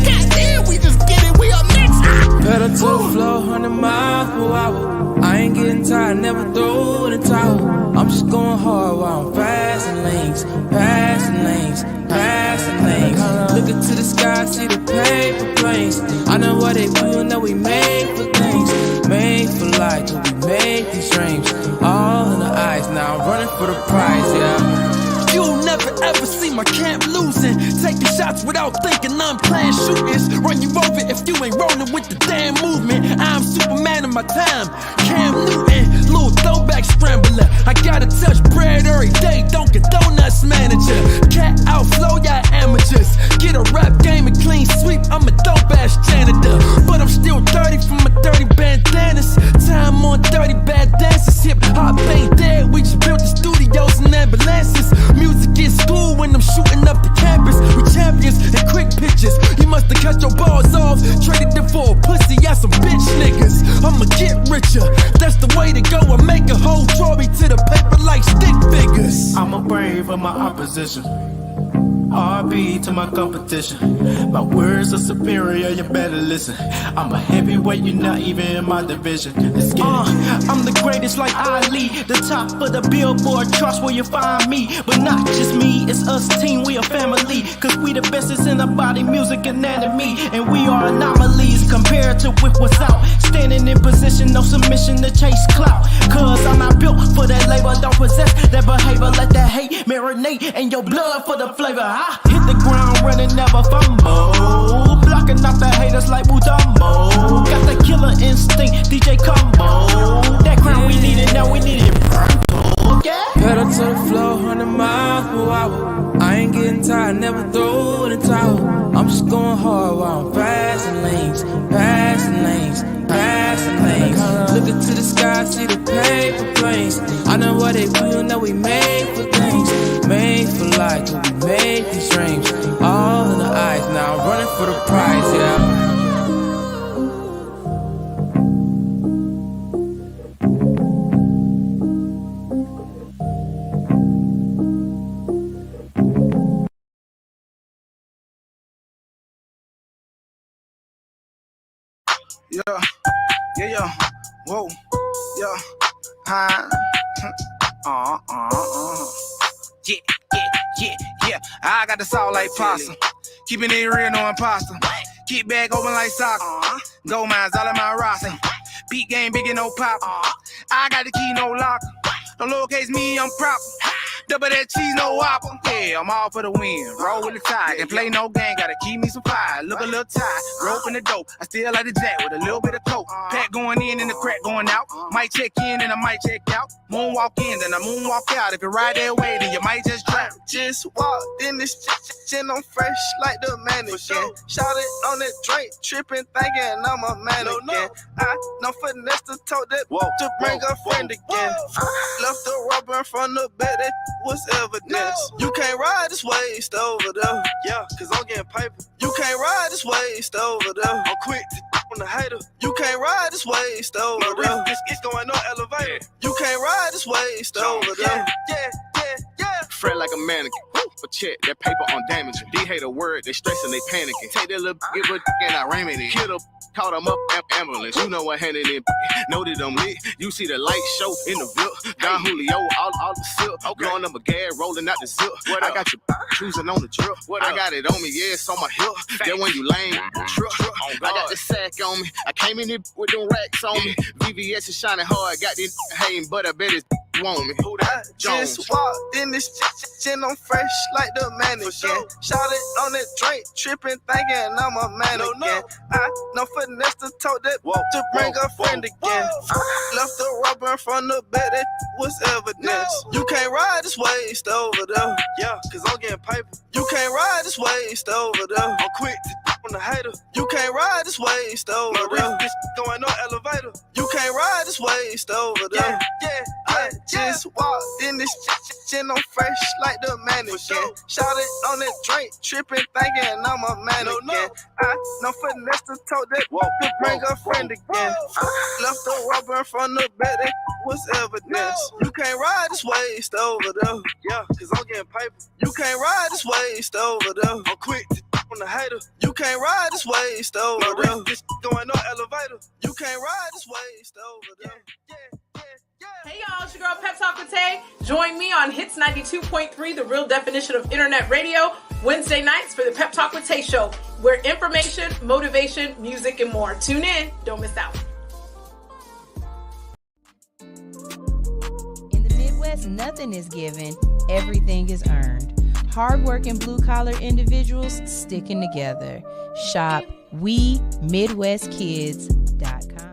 we just get it. We up next. Pedal to the floor, 100 miles per hour. I ain't getting tired, never throw in the towel. I'm just going hard while I'm passing lanes, passing lanes, passing lanes. Looking to the sky, see the paper planes. I know what they do, know we made for things, made for life, cause we made these dreams. All in the eyes, now I'm running for the prize, yeah. You'll never ever see my camp losing. Taking shots without thinking, unplanned shootings. Run you over if you ain't rolling with the damn movement. I'm Superman of my time, Cam Newton, little throwback scrambler. I gotta touch bread every day, don't get donuts manager. Cat outflow, y'all amateurs. Get a rap game and clean sweep, I'm a dope ass janitor. But I'm still dirty from my dirty bandanas. Time on dirty bad dances. Hip hop ain't dead, we just built the studios and ambulances. Music gets shooting up the campus. We champions and quick pitches. You must have cut your balls off, traded them for a pussy and some bitch niggas. I'ma get richer, that's the way to go. And make a whole Tory to the paper like stick figures. I'm a brave of my opposition, RB to my competition. My words are superior, you better listen. I'm a heavyweight, you're not even in my division. Let's get it. I'm the greatest like Ali, the top of the Billboard charts where you find me. But not just me, it's us team, we a family. Cause we the bestest in the body, music, anatomy. And we are anomalies compared to what's out. Standing in position, no submission to chase clout. Cause I'm not built for that labor, don't possess that behavior. Let that hate marinate in your blood for the flavor. I hit the ground running, never fumble. Blocking out the haters like Budamo. Got the killer instinct, DJ Combo. That crown we need it, now we need it. Yeah. Pedal to the floor, 100 miles per hour. I ain't getting tired, never throw in the towel. I'm just going hard while I'm passing lanes, passing lanes, passing lanes. Looking to the sky, see the paper planes. I know what they do, know we made for things, made for life, we made these dreams. All in the eyes now, running for the prize, yeah. Yeah, whoa, yeah, yeah, I got the salt like pasta, keeping it real, no imposter. Keep back open like soccer, gold mines all in my roster. Beat game, big and no pop. I got the key, no locker. Don't lowercase me, I'm proper. Double that cheese, no whopper. Yeah, I'm all for the win. Roll with the tide. Can't play no game, gotta keep me some fire. Look a little tight, rope in the dope. I still like the jack with a little bit of coke. Pack going in and the crack going out. Might check in and I might check out. Moonwalk in, then I moonwalk out. If you ride that way, then you might just drop. Just walked in this shit, I'm fresh like the mannequin. Shout it on that drink, tripping, thinking I'm a mannequin. I know finesse to tote that to bring a friend again. Left the rubber in front of the bed, that was evidence. You can't ride this waist over there. Yeah, cause I'm getting paper. You can't ride this waist over there. I'm quick to on the hater. You can't ride this waist over there. It's going on elevator. You can't ride this waist over there. Yeah. Fret like a mannequin. But check that paper on damaging. They hate a word, they stressing, they panicking. Take that little give a and I ram it in. Kill up, caught them up, ambulance. You know what handed it. Know that I'm lit. You see the light show in the VIP. Don Julio, all the silk. Blowing up a gas, rolling out the zip. I got you choosing on the drip. I got it on me, yeah, it's on my hip. That when you lame, trip. I got the sack on me. I came in here with them racks on me. VVS is shining hard. Got this hating, but I bet it's want me. Who that? Jones. Just walked in this shit, I'm fresh like the mannequin. Shout it on that drink, tripping, thinking I'm a mannequin. I know finesse to tote that to bring a friend again. Left the rubber in front of the bed, that was evidence. You can't ride this waist over there. Yeah, cause I'm getting paper. You can't ride this waist over there. I'm quick to on the hater. You can't ride this waist over there. This going on elevator. You can't ride this waist over there. Yeah. Just walked in this shit, I'm fresh like the mannequin. Shout it on that drink, tripping, thinking I'm a mannequin. I know finesse to tote that to bring a friend again. Left the rubber in front of the bed, that was evidence. You can't ride this waist over there. Yeah, cause I'm getting paper. You can't ride this waist over there. I'm quick to on the hater. You can't ride this waist over there. This going on elevator. You can't ride this waist over there. Hey y'all, it's your girl Pep Talk with Tay. Join me on Hits 92.3, the real definition of internet radio, Wednesday nights for the Pep Talk with Tay show, where information, motivation, music, and more. Tune in, don't miss out. In the Midwest, nothing is given, everything is earned. Hardworking blue-collar individuals sticking together. Shop WeMidwestKids.com.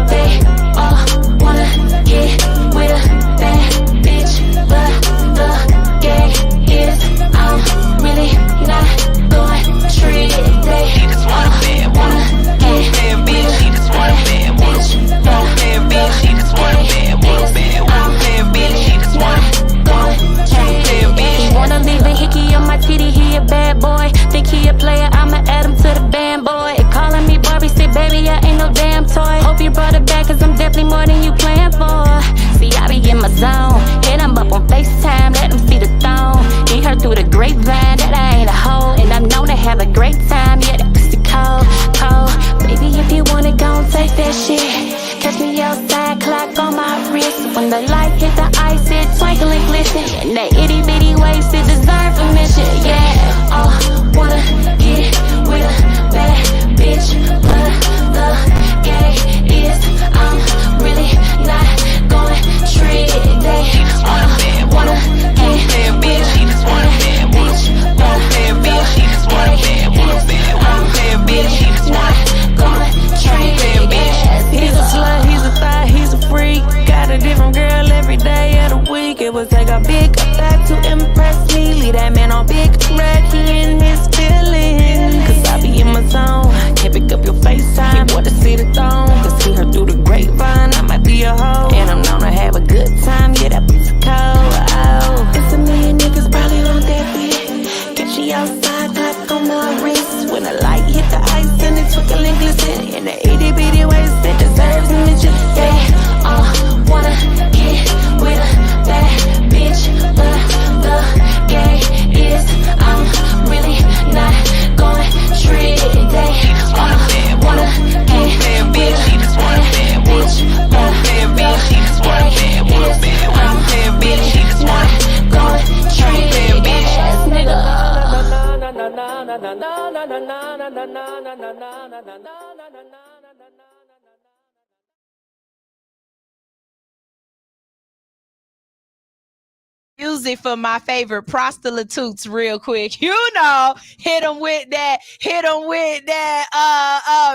They all wanna get with a bad bitch, but the game is I'm really not going to treat that. bad boy. Think he a player, I'ma add him to the band, boy. Calling me Barbie, say baby, I ain't no damn toy. Hope you brought it back, cause I'm definitely more than you planned for. See, I be in my zone, hit him up on FaceTime, let him see the thong. He heard through the grapevine that I ain't a hoe, and I'm known to have a great time, yeah, that pussy cold, cold. Baby, if you want it, gon' take that shit. Catch me outside, clock on my wrist. When the light hit the ice, it twinkle and glisten. And that itty bitty waist, it deserve permission, yeah. Wanna get with a bad bitch, but the gay is I'm really not going trick. They wanna get with a bad bitch, but the gay is I'm really not going trick. He's a slut, he's a thot, he's a freak. Got a different girl every day of the week. It would take a big effect to impress me. Leave that man on big red, he in his feelings. Cause I be in my zone, can't pick up your FaceTime. Want to see the thong, cause see her through the grapevine. I might be a hoe, and I'm known to have a good time. Yeah, that pussy cold, oh. It's a million niggas probably want that bitch. Catch me outside, clock on my wrist. When the light hit the ice and it twinkle and glisten. And the itty bitty waist that deserves a mention. Yeah, wanna get with a bad bitch, but the gay is I'm really not going trick. They wanna get with a bad bitch, but the gay is I'm really not going trick. Ass nigga. Music for my favorite prostitutes real quick. You know, hit them with that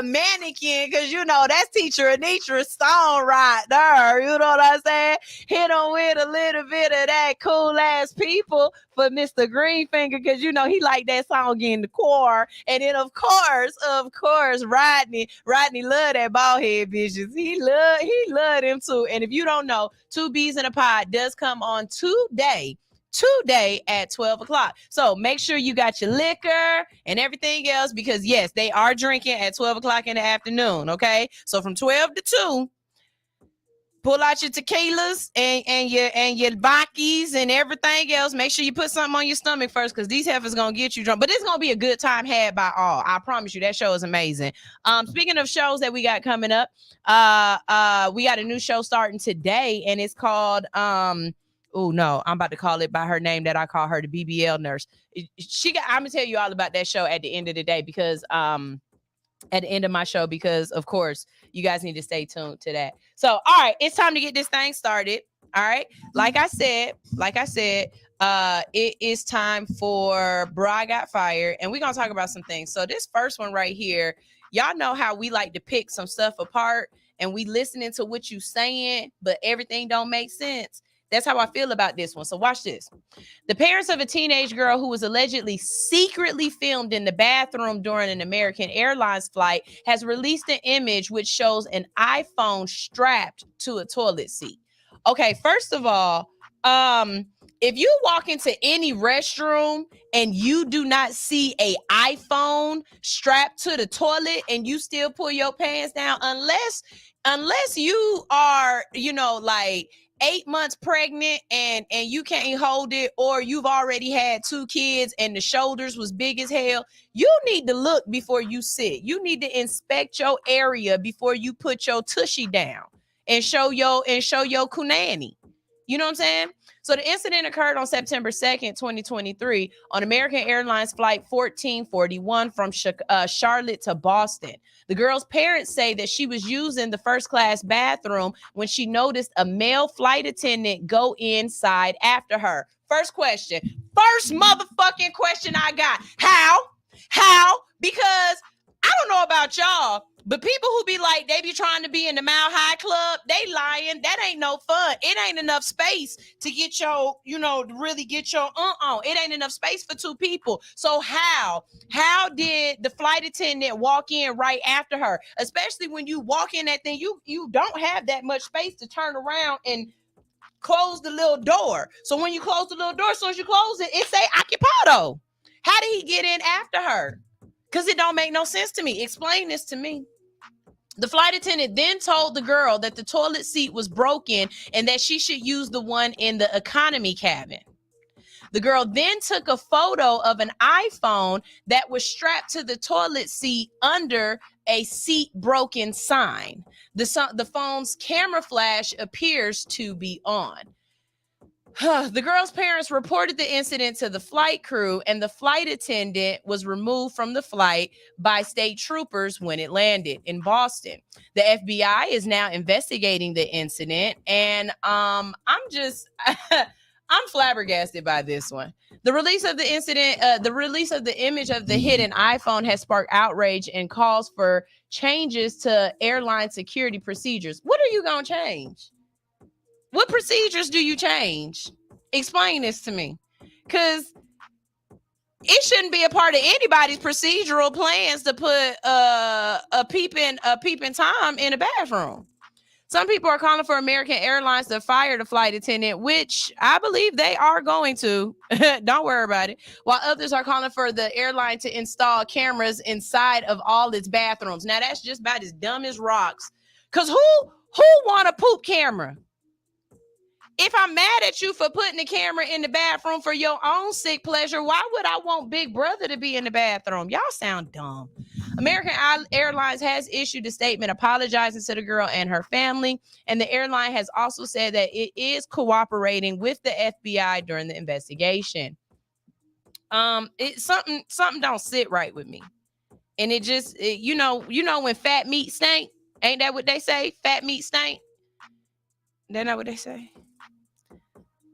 mannequin, because you know that's teacher Anitra Stone right there. You know what I'm saying? Hit them with a little bit of that cool ass people for Mr. Greenfinger, because you know he like that song in the core. And then of course, Rodney love that bald head bitches. He love them too. And if you don't know, Two Bees in a Pod does come on today at 12 o'clock. So make sure you got your liquor and everything else, because yes, they are drinking at 12 o'clock in the afternoon. Okay. So from 12 to 2, pull out your tequilas and your bakis and everything else. Make sure you put something on your stomach first, because these heifers gonna get you drunk. But it's gonna be a good time had by all. I promise you, that show is amazing. Speaking of shows that we got coming up, we got a new show starting today, and it's called oh no, I'm about to call it by her name that I call her, the BBL nurse. I'm gonna tell you all about that show at the end of the day, because at the end of my show, because of course you guys need to stay tuned to that. So, all right, it's time to get this thing started. All right. Like I said, it is time for Bro, I Got Fired, and we're going to talk about some things. So this first one right here, y'all know how we like to pick some stuff apart and we listening to what you saying, but everything don't make sense. That's how I feel about this one. So watch this. The parents of a teenage girl who was allegedly secretly filmed in the bathroom during an American Airlines flight has released an image which shows an iPhone strapped to a toilet seat. Okay, first of all, if you walk into any restroom and you do not see a iPhone strapped to the toilet and you still pull your pants down, unless you are, like 8 months pregnant and you can't hold it, or you've already had 2 kids and the shoulders was big as hell, you need to look before you sit. You need to inspect your area before you put your tushy down and show your kunani. You know what I'm saying? So the incident occurred on September 2nd, 2023 on American Airlines Flight 1441 from Charlotte to Boston. The girl's parents say that she was using the first class bathroom when she noticed a male flight attendant go inside after her. First motherfucking question I got. How? Because I don't know about y'all, but people who be like, they be trying to be in the Mile High Club, they lying. That ain't no fun. It ain't enough space to get your, really get your It ain't enough space for 2 people. So how did the flight attendant walk in right after her? Especially when you walk in that thing, you don't have that much space to turn around and close the little door. So when you close the little door, as soon as you close it, it say occupado. How did he get in after her? Because it don't make no sense to me. Explain this to me. The flight attendant then told the girl that the toilet seat was broken and that she should use the one in the economy cabin. The girl then took a photo of an iPhone that was strapped to the toilet seat under a seat broken sign. The phone's camera flash appears to be on. The girl's parents reported the incident to the flight crew, and the flight attendant was removed from the flight by state troopers when it landed in Boston. The FBI is now investigating the incident, and I'm flabbergasted by this one. The release of the incident, the release of the image of the hidden iPhone has sparked outrage and calls for changes to airline security procedures. What are you gonna change? What procedures do you change? Explain this to me. Because it shouldn't be a part of anybody's procedural plans to put a peeping Tom in a bathroom. Some people are calling for American Airlines to fire the flight attendant, which I believe they are going to. Don't worry about it. While others are calling for the airline to install cameras inside of all its bathrooms. Now that's just about as dumb as rocks. Because who want a poop camera? If I'm mad at you for putting the camera in the bathroom for your own sick pleasure, why would I want Big Brother to be in the bathroom? Y'all sound dumb. American Airlines has issued a statement apologizing to the girl and her family, and the airline has also said that it is cooperating with the FBI during the investigation. Something don't sit right with me, and it just you know when fat meat stink, ain't that what they say? Fat meat stink. That's not what they say.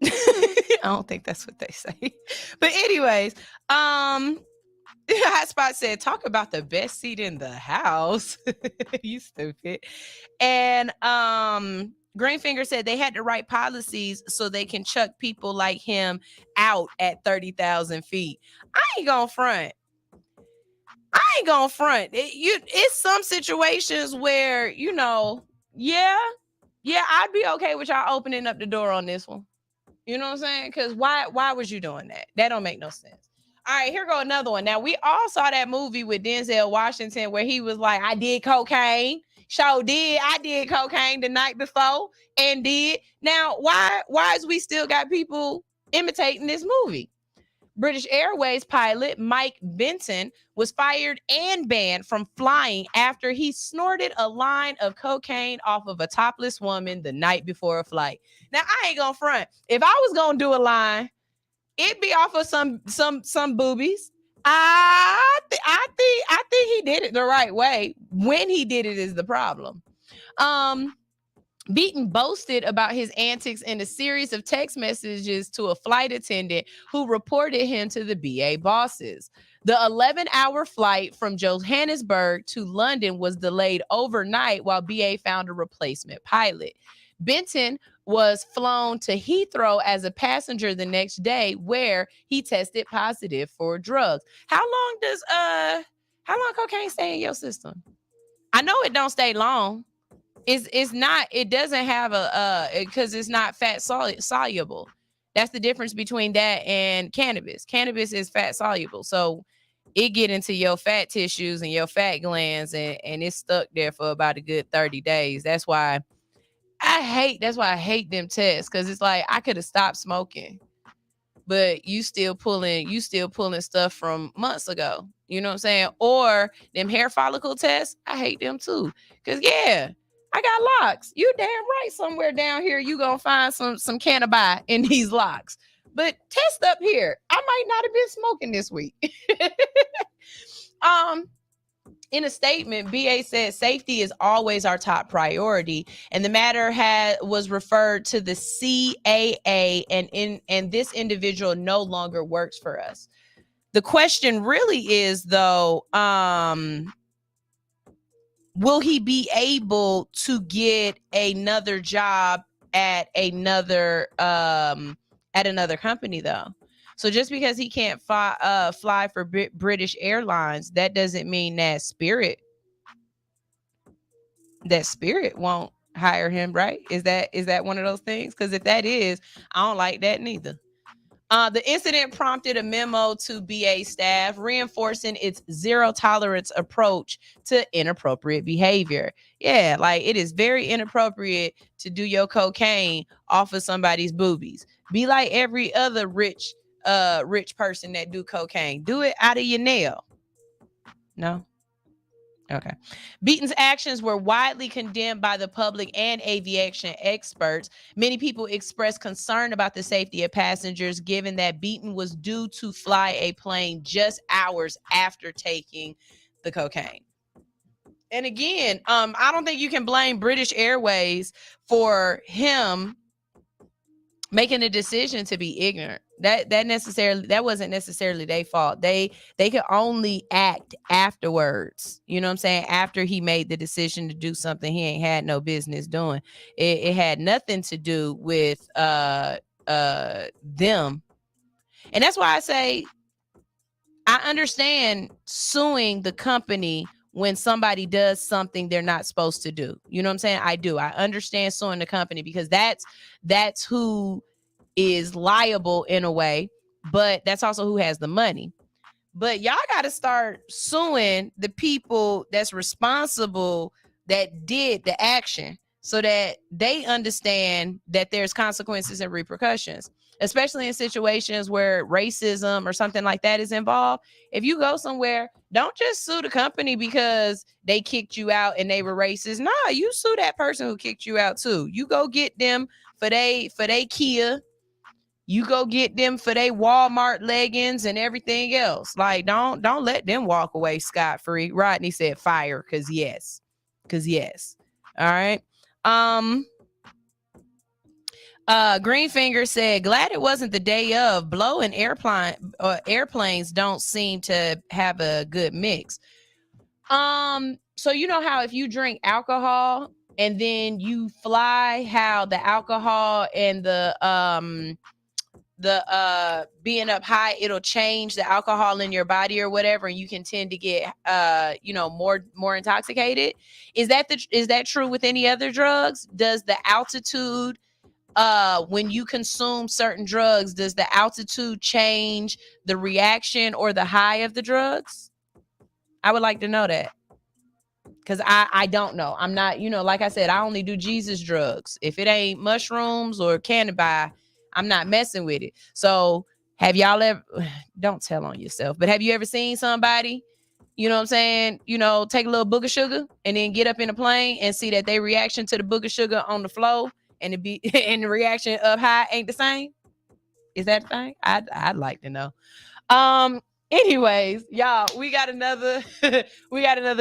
I don't think that's what they say. But anyways, Hotspot said, talk about the best seat in the house. You stupid. And Greenfinger said they had to write policies so they can chuck people like him out at 30,000 feet. I ain't gonna front. It's some situations where, yeah, I'd be okay with y'all opening up the door on this one. You know what I'm saying? Because why was you doing that? That don't make no sense. All right, here go another one. Now, we all saw that movie with Denzel Washington where he was like, I did cocaine. Sure did. I did cocaine the night before and did. Now, why is we still got people imitating this movie? British Airways pilot Mike Benton was fired and banned from flying after he snorted a line of cocaine off of a topless woman the night before a flight. Now, I ain't gonna front. If I was gonna do a line, it'd be off of some boobies. I think he did it the right way. When he did it is the problem. Beaton boasted about his antics in a series of text messages to a flight attendant who reported him to the BA bosses. The 11-hour flight from Johannesburg to London was delayed overnight while BA found a replacement pilot. Benton was flown to Heathrow as a passenger the next day, where he tested positive for drugs. How long cocaine stay in your system? I know it don't stay long. It's not, it doesn't have because it's not fat soluble. That's the difference between that and cannabis. Cannabis is fat soluble. So it get into your fat tissues and your fat glands and it's stuck there for about a good 30 days. That's why I hate them tests, because it's like I could have stopped smoking, but you still pulling stuff from months ago. You know what I'm saying? Or them hair follicle tests, I hate them too. Because I got locks. You damn right, somewhere down here you gonna find some cannabis in these locks. But test up here. I might not have been smoking this week. In a statement, BA said safety is always our top priority, and the matter was referred to the CAA, and this individual no longer works for us. The question really is, though, will he be able to get another job at another company, though? So just because he can't fly for British Airlines, that doesn't mean that Spirit won't hire him, right? Is that one of those things? Because if that is, I don't like that neither. The incident prompted a memo to BA staff reinforcing its zero tolerance approach to inappropriate behavior. Yeah, like it is very inappropriate to do your cocaine off of somebody's boobies. Be like every other rich person that do cocaine. Do it out of your nail. No? Okay. Beaton's actions were widely condemned by the public and aviation experts. Many people expressed concern about the safety of passengers, given that Beaton was due to fly a plane just hours after taking the cocaine. And again, I don't think you can blame British Airways for him making a decision to be ignorant. That wasn't necessarily their fault. They could only act afterwards. You know what I'm saying? After he made the decision to do something he ain't had no business doing. It had nothing to do with them. And that's why I say I understand suing the company when somebody does something they're not supposed to do. You know what I'm saying? I do. I understand suing the company because that's who is liable in a way, but that's also who has the money. But y'all got to start suing the people that's responsible that did the action so that they understand that there's consequences and repercussions, especially in situations where racism or something like that is involved. If you go somewhere, don't just sue the company because they kicked you out and they were racist. Nah, you sue that person who kicked you out too. You go get them for they Kia. You go get them for they Walmart leggings and everything else. Like, don't let them walk away scot-free. Rodney said fire, because yes. All right. Greenfinger said, glad it wasn't the day of. Blow and airplanes don't seem to have a good mix. So you know how if you drink alcohol and then you fly, how the alcohol and the being up high, it'll change the alcohol in your body or whatever, and you can tend to get more intoxicated. Is that true with any other drugs? Does the altitude when you consume certain drugs, does the altitude change the reaction or the high of the drugs? I would like to know that, because I don't know. I'm not, like I said, I only do Jesus drugs. If it ain't mushrooms or cannabis, I'm not messing with it. So have y'all ever, don't tell on yourself, but have you ever seen somebody, you know what I'm saying, take a little booger sugar and then get up in a plane and see that their reaction to the booger sugar on the flow and and the reaction up high ain't the same? Is that the thing? I'd like to know. Anyways, y'all, we got another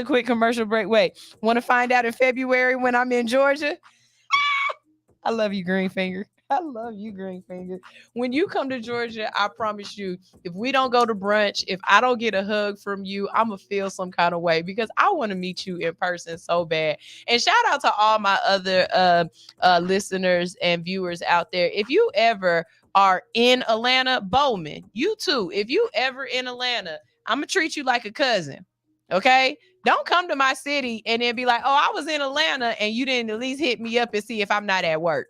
quick commercial break. Wait, want to find out in February when I'm in Georgia? I love you, Greenfinger. I love you, Greenfinger. When you come to Georgia, I promise you, if we don't go to brunch, if I don't get a hug from you, I'm going to feel some kind of way, because I want to meet you in person so bad. And shout out to all my other listeners and viewers out there. If you ever are in Atlanta, Bowman, you too, if you ever in Atlanta, I'm going to treat you like a cousin. Okay? Don't come to my city and then be like, oh, I was in Atlanta and you didn't at least hit me up and see if I'm not at work.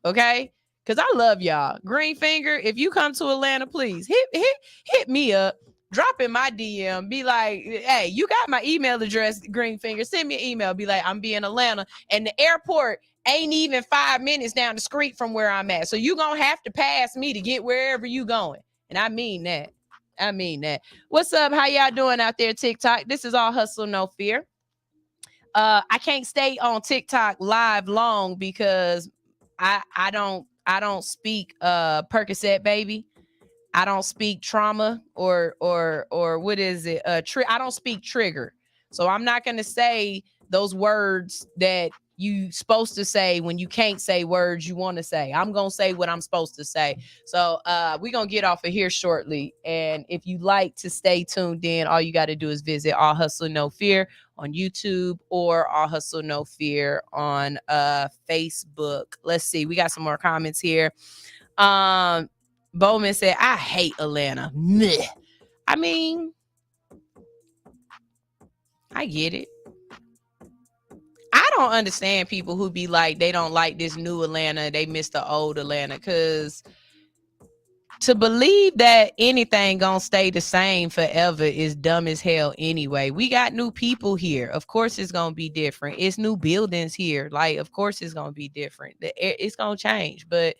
Okay? Because I love y'all. Greenfinger, if you come to Atlanta, please hit me up. Drop in my DM. Be like, hey, you got my email address, Greenfinger. Send me an email. Be like, I'm being Atlanta. And the airport ain't even 5 minutes down the street from where I'm at. So you going to have to pass me to get wherever you going. And I mean that. What's up? How y'all doing out there, TikTok? This is All Hustle, No Fear. I can't stay on TikTok live long because I don't speak Percocet, baby. I don't speak trauma or what is it? I don't speak trigger. So I'm not going to say those words that you supposed to say when you can't say words you want to say. I'm going to say what I'm supposed to say. So we're going to get off of here shortly. And if you like to stay tuned in, all you got to do is visit All Hustle No Fear on YouTube or All Hustle No Fear on Facebook. Let's see. We got some more comments here. Bowman said, I hate Atlanta. Meh. I mean, I get it. I don't understand people who be like, they don't like this new Atlanta. They miss the old Atlanta. Because to believe that anything gonna stay the same forever is dumb as hell anyway. We got new people here. Of course it's gonna be different. It's new buildings here. Like, of course it's gonna be different. It's gonna change. But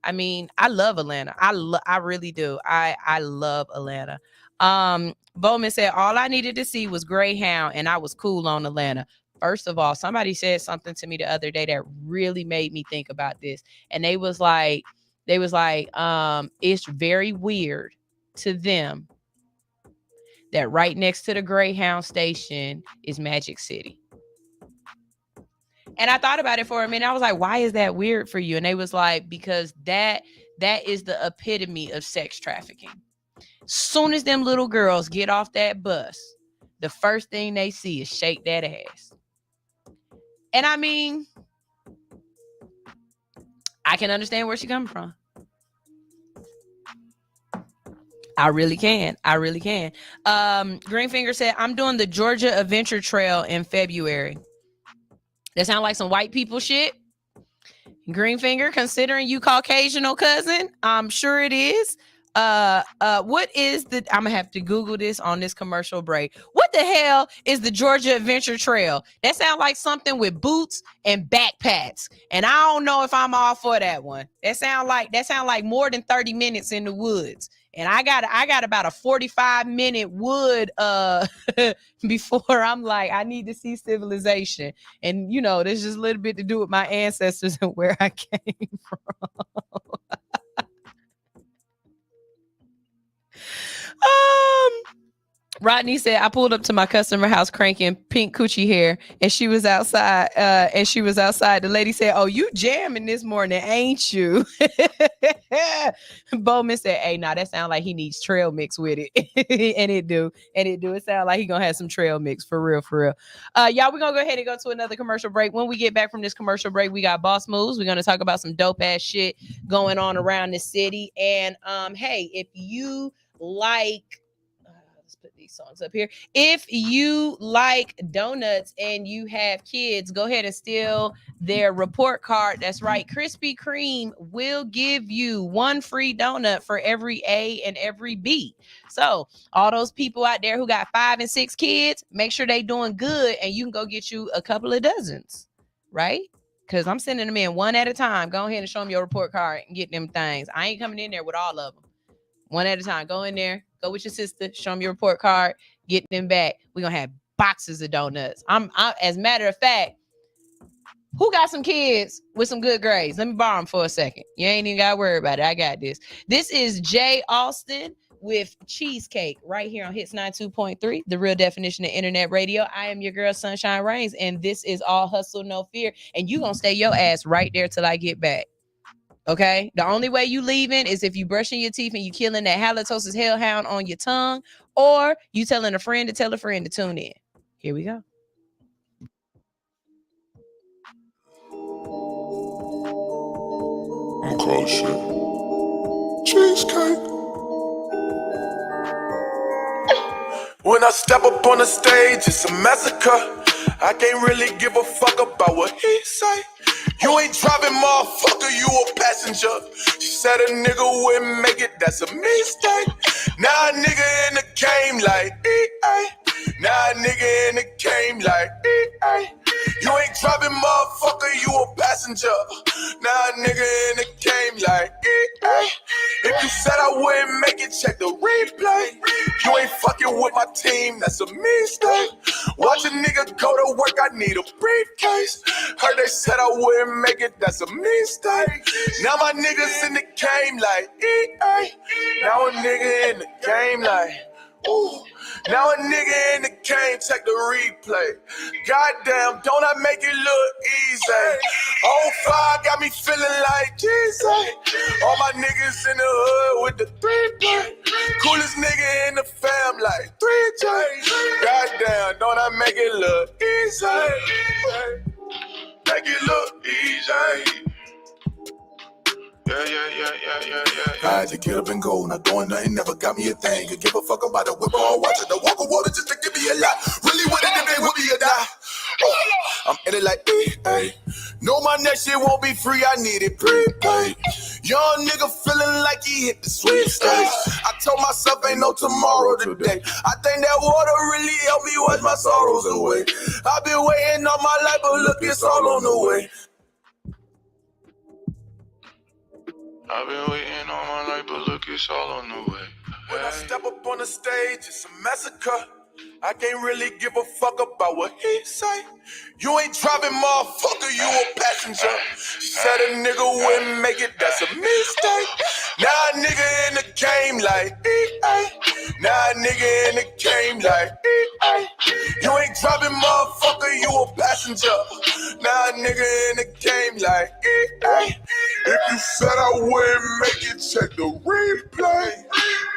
I mean, I love Atlanta. I really do. I love Atlanta. Bowman said all I needed to see was Greyhound and I was cool on Atlanta. First of all, somebody said something to me the other day that really made me think about this. And they was like, it's very weird to them that right next to the Greyhound station is Magic City. And I thought about it for a minute. I was like, why is that weird for you? And they was like, because that is the epitome of sex trafficking. Soon as them little girls get off that bus, the first thing they see is shake that ass. And I mean, I can understand where she coming from. I really can. Greenfinger said, I'm doing the Georgia Adventure Trail in February. That sound like some white people shit. Greenfinger, considering you Caucasian cousin, I'm sure it is. What is the, I'm gonna have to Google this on this commercial break. What the hell is the Georgia Adventure Trail? That sounds like something with boots and backpacks. And I don't know if I'm all for that one. That sound like more than 30 minutes in the woods. And I got about a 45-minute wood before I'm like, I need to see civilization. And you know, there's just a little bit to do with my ancestors and where I came from. Rodney said, I pulled up to my customer house cranking pink coochie hair and she was outside. The lady said, oh, you jamming this morning, ain't you? Bowman said, hey, nah, that sounds like he needs trail mix with it. and it do. It sounds like he gonna have some trail mix for real. Y'all, we're gonna go ahead and go to another commercial break. When we get back from this commercial break, we got boss moves. We're gonna talk about some dope ass shit going on around the city. And hey, if you like, put these songs up here. If you like donuts and you have kids, go ahead and steal their report card. That's right. Krispy Kreme will give you one free donut for every A and every B. So all those people out there who got 5 and 6 kids, make sure they doing good and you can go get you a couple of dozens, right? Because I'm sending them in one at a time. Go ahead and show them your report card and get them things. I ain't coming in there with all of them. One at a time. Go in there. Go with your sister. Show them your report card. Get them back. We're going to have boxes of donuts. I'm as a matter of fact, who got some kids with some good grades? Let me borrow them for a second. You ain't even got to worry about it. I got this. This is Jay Austin with Cheesecake right here on Hits 92.3, the real definition of internet radio. I am your girl, Sunshine Reigns, and this is All Hustle, No Fear. And you going to stay your ass right there till I get back. Okay, the only way you leaving is if you brushing your teeth and you killing that halitosis hellhound on your tongue, or you telling a friend to tell a friend to tune in. Here we go. I'm closer. Cheesecake. When I step up on the stage, it's a massacre. I can't really give a fuck about what he say. You ain't driving, motherfucker, you a passenger. She said a nigga wouldn't make it, that's a mistake. Now a nigga in the game like EA. Now a nigga in the game like EA. You ain't driving, motherfucker, you a passenger. Now a nigga in the game like EA. If you said I wouldn't make it, check the replay. You ain't fucking with my team, that's a mistake. Watch a nigga go to work, I need a briefcase. Heard they said I wouldn't make it, that's a mistake. Now my niggas in the game like EA. Now a nigga in the game like, ooh. Now a nigga in the game, check the replay. Goddamn, don't I make it look easy? Oh, fire got me feeling like Jesus. All my niggas in the hood with the 3-play. Coolest nigga in the fam like 3J. Goddamn, don't I make it look easy? Make it look easy. Yeah. I had to get up and go, not doing nothing, never got me a thing. Could give a fuck about the whip or watching the walk of water just to give me a lot. Really with it if they would be a die. I'm in it like, hey. Know my next shit won't be free, I need it prepaid. Young nigga feeling like he hit the sweet tomorrow today. I think that water really helped me wash my sorrows away. I've been waiting all my life, but look, it's all on the way. I've been waiting all my life, but look, it's all on the way. When I step up on the stage, it's a massacre. I can't really give a fuck about what he say. You ain't driving, motherfucker, you a passenger. Said a nigga wouldn't make it, that's a mistake. Now a nigga in the game like EA. Now a nigga in the game like EA. You ain't driving, motherfucker, you a passenger. Now a nigga in the game like EA. If you said I wouldn't make it, check the replay.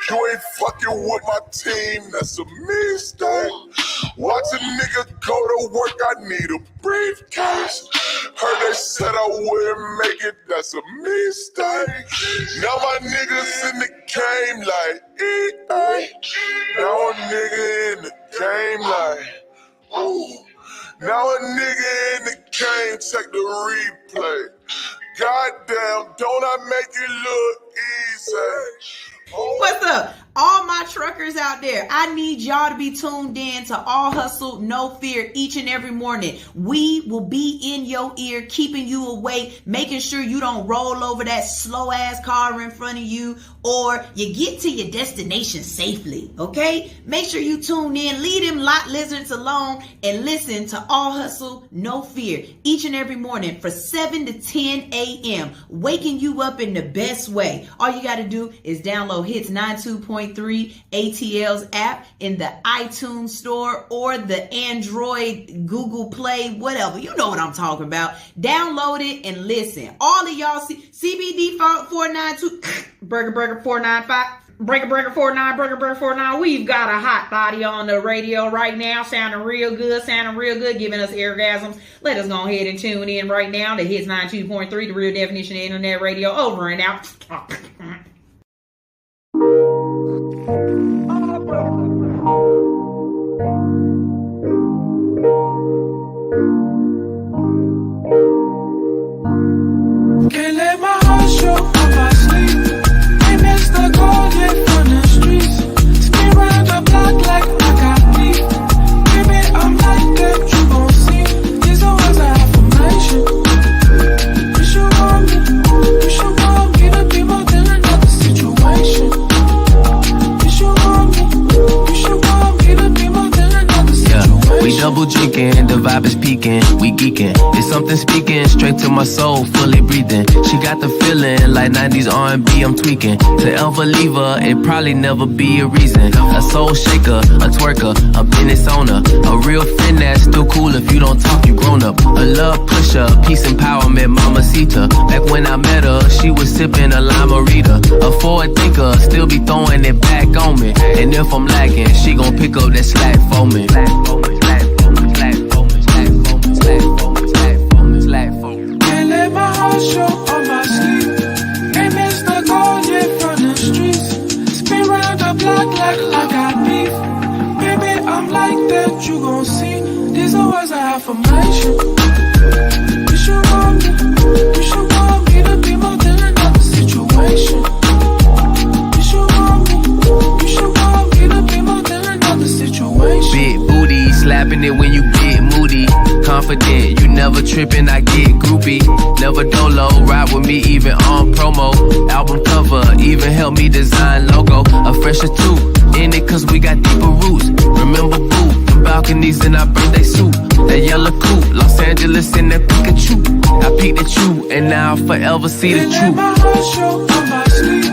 You ain't fucking with my team, that's a mistake. Watch a nigga go to work, I need a briefcase. Heard they said I wouldn't make it, that's a mistake. Now my niggas in the game like EA. Now a nigga in the game like, ooh. Now a nigga in the game, check the replay. Goddamn, don't I make it look easy? What's up? All my truckers out there, I need y'all to be tuned in to All Hustle, No Fear each and every morning. We will be in your ear, keeping you awake, making sure you don't roll over that slow ass car in front of you, or you get to your destination safely, okay? Make sure you tune in, leave them lot lizards alone, and listen to All Hustle, No Fear each and every morning for 7 to 10 a.m., waking you up in the best way. All you got to do is download Hits 92.3 ATL's app in the iTunes store or the Android, Google Play, whatever. You know what I'm talking about. Download it and listen. All of y'all CBD 492 Burger 495. Breaker 49. We've got a hot body on the radio right now, sounding real good, giving us orgasms. Let us go ahead and tune in right now to Hits 92.3, the real definition of internet radio. Over and out. Can't let my heart show on my sleeve. Ain't missed the call yet from the streets. Spin round the block like I got beef. Baby, I'm like that, you gon' see. These are words of affirmation. You should want me to be more than another situation. You should want me to be more than another situation. Yeah, we double drinking, the vibe is peaking, we geeking. It's something speaking straight to my soul, fully breathing. She got the feeling like 90s R&B, I'm tweaking. To ever leave her, it probably never be a reason. A soul shaker, a twerker, a business owner, a real friend that's still cool if you don't talk, you grown up. A love pusher, peace empowerment, mamacita. Back when I met her, she was sipping a limerita. A forward thinker, still be throwing it back on me. And if I'm lacking, she gon' pick up that slack for me. Can't let my heart show on my sleeve. Ain't missed the call yet from the streets. Spin round the block like I got beef. Baby, I'm like that, you gon' see. These are words of affirmation. You should want me to be more than another situation. You should want me to be more than another situation. Big booty, slapping it when you get moody. Confident, you never tripping, I get groupie. Never dolo, ride with me even on promo. Album cover, even help me design logo. A fresher too, in it cause we got deeper roots. Remember boo, the balconies in our birthday suit. That yellow coupe, Los Angeles in that Pikachu. I peeked at you, and now I'll forever see the truth. Let my heart show on my sleeve.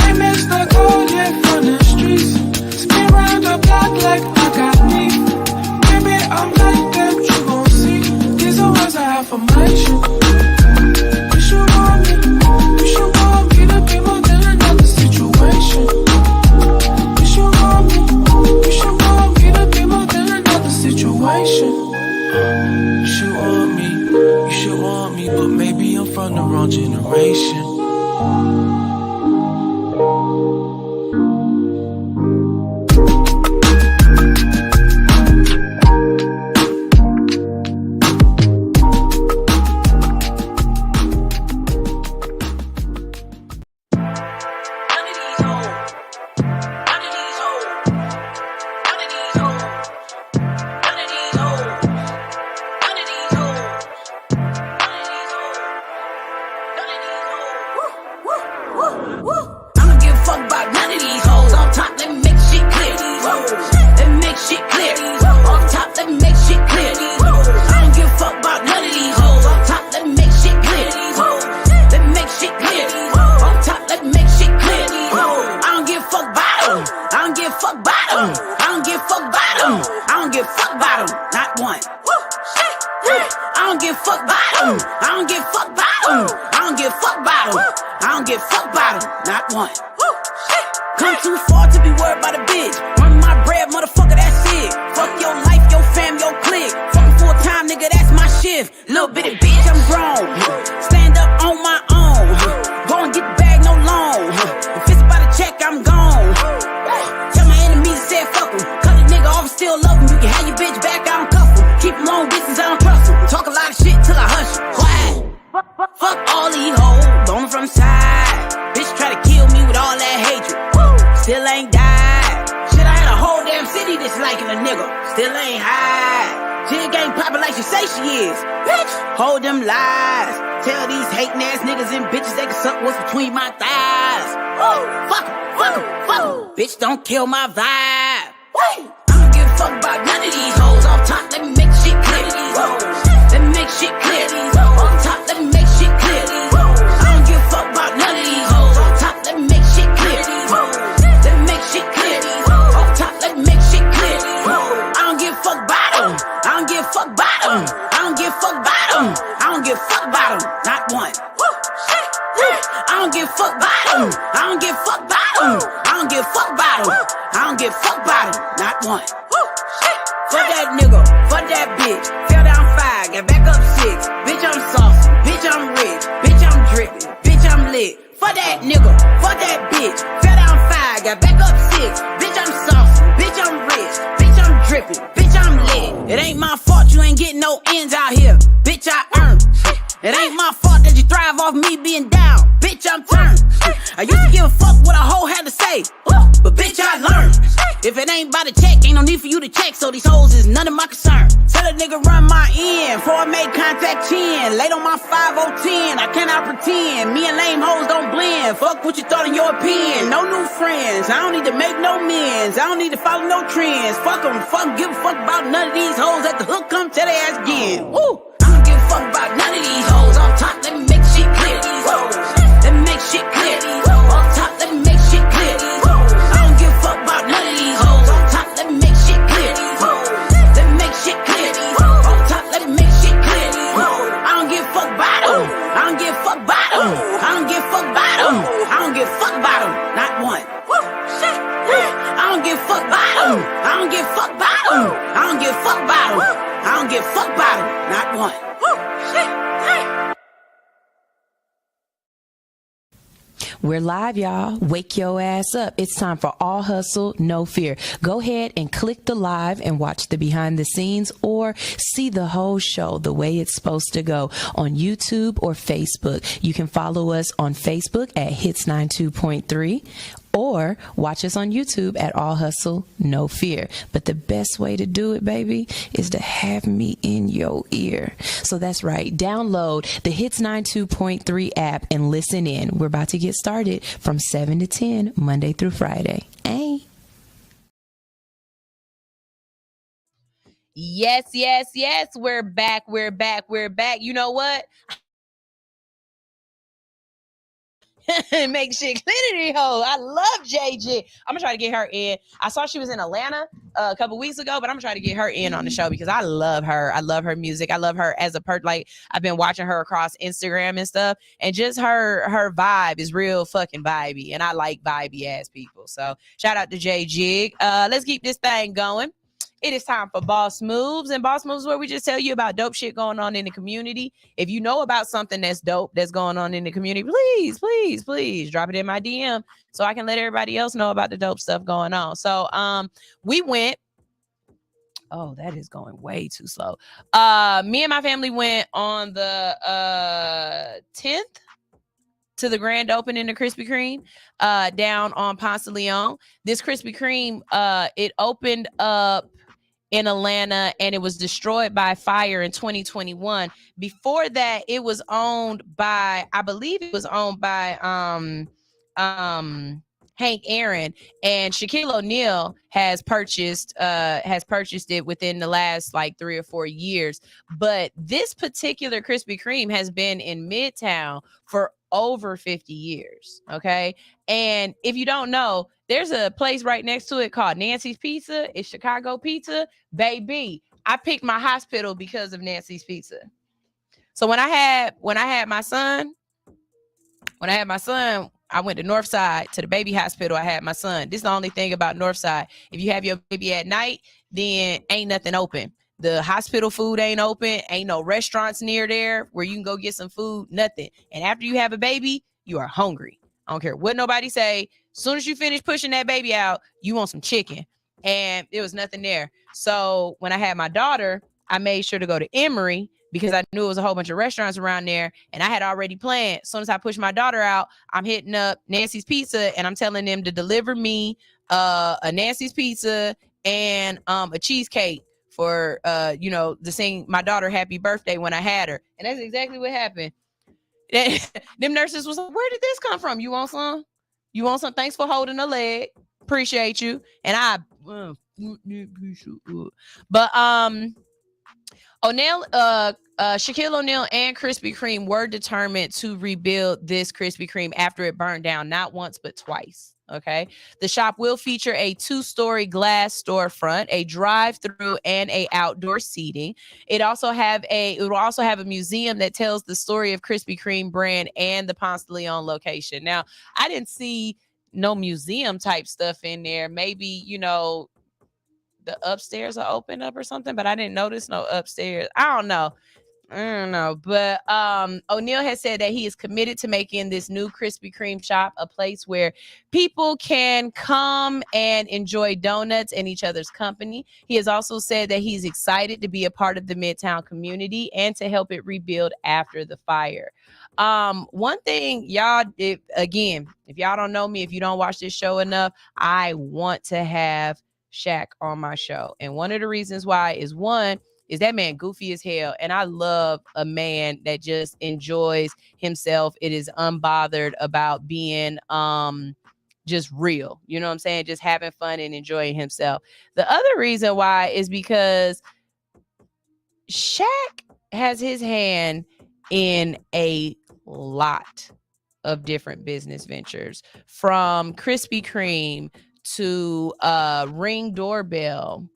Ain't missed the call yet from the streets. Spin round the block like I got beef. Baby, I'm like that, you gon' see. These are words of affirmation. You should want me to be more than another situation. You should want me to be more than another situation. You should want me, but maybe I'm from the wrong generation. 'em. I don't give fuck about 'em. I don't give fuck about 'em. I don't give fuck about 'em. Not one. Come too far to be worried about a bitch. Run my bread, motherfucker, that's it. Fuck your life, your fam, your clique. Fucking full time, nigga, that's my shift. Little bitty bitch, I'm grown. Stand up on my own. Go and get the bag, no loan. If it's about a check, I'm gone. Tell my enemies I said fuck 'em. Cut a nigga off and still love him. You can have your bitch back, I don't cuff him. Keep him long distance, I don't trust him. Talk a lot of shit till I hush him. Quiet. Fuck all these hoes, on from side. Bitch try to kill me with all that hatred. Still ain't died. Shit, I had a whole damn city disliking a nigga. Still ain't high. Jig ain't poppin' like she say she is. Bitch, hold them lies. Tell these hating ass niggas and bitches they can suck what's between my thighs. Fuck 'em, fuck 'em, fuck 'em. Bitch, don't kill my vibe. I don't give a fuck about none of these hoes. Off top, let me make shit clear. Let me make shit clear. Off top, let me make shit clear. I don't give a fuck about none of these hoes. Off top, let me make shit clear. Let me make shit clear. Off top, let me make shit clear. I don't give a fuck about 'em. I don't give a fuck about 'em. I don't give a fuck about 'em. I don't give a fuck about 'em. Not one. I don't give a fuck about 'em. I don't give a fuck about 'em. I don't give a fuck about 'em. I don't give a fuck about 'em. Not one. Fuck that nigga. Fuck that bitch. Fell down 5, got back up 6. Bitch, I'm saucy. Bitch, I'm rich. Bitch, I'm drippin'. Bitch, I'm lit. Fuck that nigga. Fuck that bitch. Fell down 5, got back up 6. Bitch, I'm saucy. Bitch, I'm rich. Bitch, I'm drippin'. Bitch, I'm lit. It ain't my fault you ain't getting no ends out here. Bitch, I earned. It ain't my fault that you thrive off me being down. Bitch, I'm turned. I used to give a fuck what a hoe had to say, but bitch, I learned. If it ain't by the check, ain't no need for you to check. So these hoes is none of my concern. Tell a nigga run my end before I make contact chin. Late on my 5-0-10, I cannot pretend. Me and lame hoes don't blend. Fuck what you thought in your opinion. No new friends. I don't need to make no amends. I don't need to follow no trends. Fuck them. Fuck, give a fuck about none of these hoes. At the hook, come tell their ass again. Woo! I don't give a fuck about none of these hoes. Off top, let me make shit clear. Let me make shit clear. Off top, let me make shit clear. I don't give a fuck about none of these hoes. Off top, let me make shit clear. Let me make shit clear. Off top, let me make shit clear. I don't give a fuck about 'em. I don't give a fuck about 'em. I don't give a fuck about 'em. I don't give a fuck about 'em. Not one. I don't give a fuck about 'em. I don't give a fuck about 'em. I don't give a fuck about 'em. I don't give a fuck about 'em. Not one. We're live, y'all. Wake your ass up. It's time for All Hustle, No Fear. Go ahead and click the live and watch the behind the scenes or see the whole show the way it's supposed to go on YouTube or Facebook. You can follow us on Facebook at Hits 92.3 or watch us on YouTube at All Hustle, No Fear. But the best way to do it, baby, is to have me in your ear. So that's right. Download the Hits 92.3 app and listen in. We're about to get started from 7 to 10, Monday through Friday. Hey. Yes, yes, yes. We're back. We're back. We're back. You know what? Make shit clear hole. I love JJ. I'm gonna try to get her in. I saw she was in Atlanta a couple weeks ago, but I'm gonna try to get her in on the show because I love her. I love her music. I love her as a like I've been watching her across Instagram and stuff, and just her vibe is real fucking vibey, and I like vibey ass people. So shout out to J Jig. Let's keep this thing going. It is time for Boss Moves, and Boss Moves where we just tell you about dope shit going on in the community. If you know about something that's dope that's going on in the community, please drop it in my DM so I can let everybody else know about the dope stuff going on. So we went. Oh, that is going way too slow. Me and my family went on the 10th to the grand opening of Krispy Kreme down on Ponce de Leon. This Krispy Kreme, it opened up in Atlanta and it was destroyed by fire in 2021. Before that, it was owned by, I believe it was owned by Hank Aaron, and Shaquille O'Neal has purchased it within the last like 3 or 4 years. But this particular Krispy Kreme has been in Midtown for over 50 years. Okay. And if you don't know, there's a place right next to it called Nancy's Pizza. It's Chicago pizza. Baby, I picked my hospital because of Nancy's Pizza. So when I had my son, I went to Northside to the baby hospital. I had my son. This is the only thing about Northside. If you have your baby at night, then ain't nothing open. The hospital food ain't open. Ain't no restaurants near there where you can go get some food, nothing. And after you have a baby, you are hungry. I don't care what nobody say. As soon as you finish pushing that baby out, you want some chicken. And there was nothing there. So when I had my daughter, I made sure to go to Emory because I knew it was a whole bunch of restaurants around there. And I had already planned. As soon as I pushed my daughter out, I'm hitting up Nancy's Pizza and I'm telling them to deliver me a Nancy's Pizza and a cheesecake for to sing my daughter happy birthday when I had her. And that's exactly what happened. Them nurses was like, where did this come from? You want some? Thanks for holding a leg. Appreciate you. And Shaquille O'Neal and Krispy Kreme were determined to rebuild this Krispy Kreme after it burned down, not once, but twice. Okay. The shop will feature a 2-story glass storefront, a drive-through, and a outdoor seating. It will also have a museum that tells the story of Krispy Kreme brand and the Ponce de Leon location. Now, I didn't see no museum type stuff in there. Maybe, the upstairs are open up or something, but I didn't notice no upstairs. I don't know. But O'Neal has said that he is committed to making this new Krispy Kreme shop a place where people can come and enjoy donuts and each other's company. He has also said that he's excited to be a part of the Midtown community and to help it rebuild after the fire. One thing, y'all, if y'all don't know me, if you don't watch this show enough, I want to have Shaq on my show. And one of the reasons why is that man goofy as hell. And I love a man that just enjoys himself. It is unbothered about being just real. You know what I'm saying? Just having fun and enjoying himself. The other reason why is because Shaq has his hand in a lot of different business ventures, from Krispy Kreme to Ring Doorbell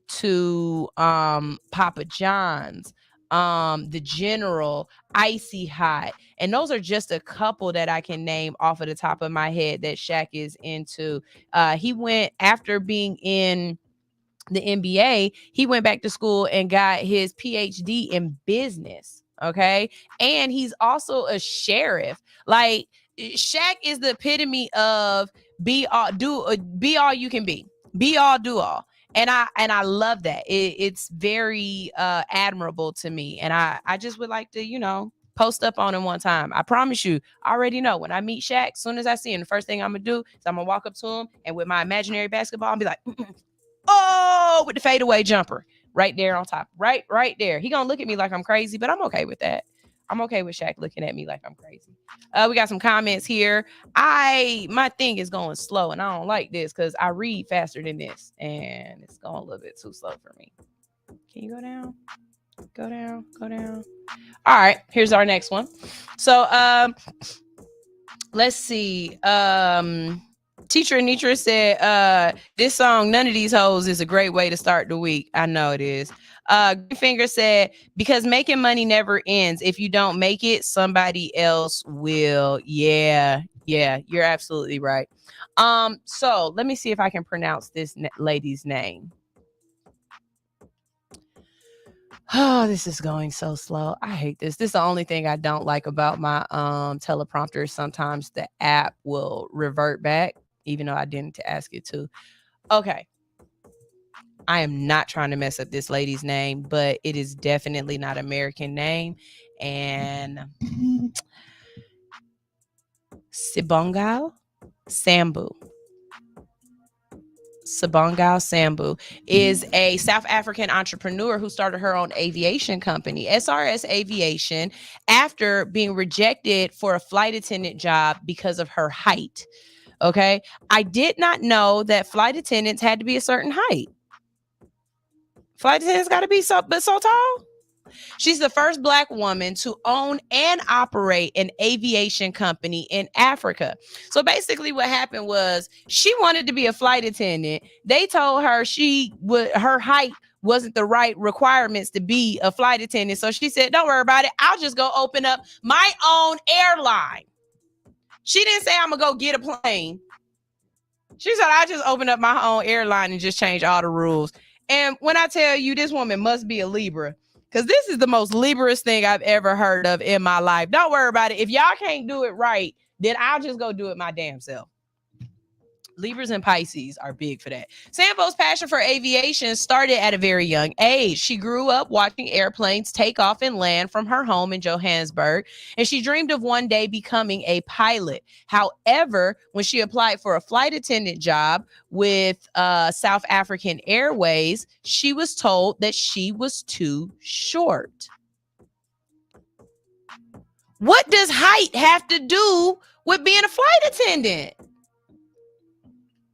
to Papa John's, the General, Icy Hot. And those are just a couple that I can name off of the top of my head that Shaq is into. He went, after being in the NBA, he went back to school and got his PhD in business. Okay. And he's also a sheriff. Like, Shaq is the epitome of be all you can be. Be all, do all. And I love that. It's very admirable to me. And I just would like to, post up on him one time. I promise you, I already know when I meet Shaq, as soon as I see him, the first thing I'm going to do is I'm going to walk up to him and with my imaginary basketball, I'll be like, oh, with the fadeaway jumper right there on top, right there. He going to look at me like I'm crazy, but I'm okay with that. I'm okay with Shaq looking at me like I'm crazy. We got some comments here. My thing is going slow, and I don't like this because I read faster than this, and it's going a little bit too slow for me. Can you go down? Go down. All right, here's our next one. So, let's see. Teacher Anitra said, this song, None of These Hoes, is a great way to start the week. I know it is. Greenfinger said, because making money never ends. If you don't make it, somebody else will. Yeah, you're absolutely right. So let me see if I can pronounce this lady's name. Oh, this is going so slow. I hate this. This is the only thing I don't like about my teleprompter. Sometimes the app will revert back, even though I didn't ask it to. Okay. I am not trying to mess up this lady's name, but it is definitely not an American name. And Sibongal Sambu is a South African entrepreneur who started her own aviation company, SRS Aviation, after being rejected for a flight attendant job because of her height. Okay. I did not know that flight attendants had to be a certain height. Flight attendants got to be so tall. She's the first Black woman to own and operate an aviation company in Africa. So basically what happened was she wanted to be a flight attendant. They told her her height wasn't the right requirements to be a flight attendant. So she said, don't worry about it. I'll just go open up my own airline. She didn't say I'm going to go get a plane. She said, I just open up my own airline and just change all the rules. And when I tell you, this woman must be a Libra, because this is the most Libra-ous thing I've ever heard of in my life. Don't worry about it. If y'all can't do it right, then I'll just go do it my damn self. Libras and Pisces are big for that. Sambo's passion for aviation started at a very young age. She grew up watching airplanes take off and land from her home in Johannesburg, and she dreamed of one day becoming a pilot. However, when she applied for a flight attendant job with South African Airways, she was told that she was too short. What does height have to do with being a flight attendant?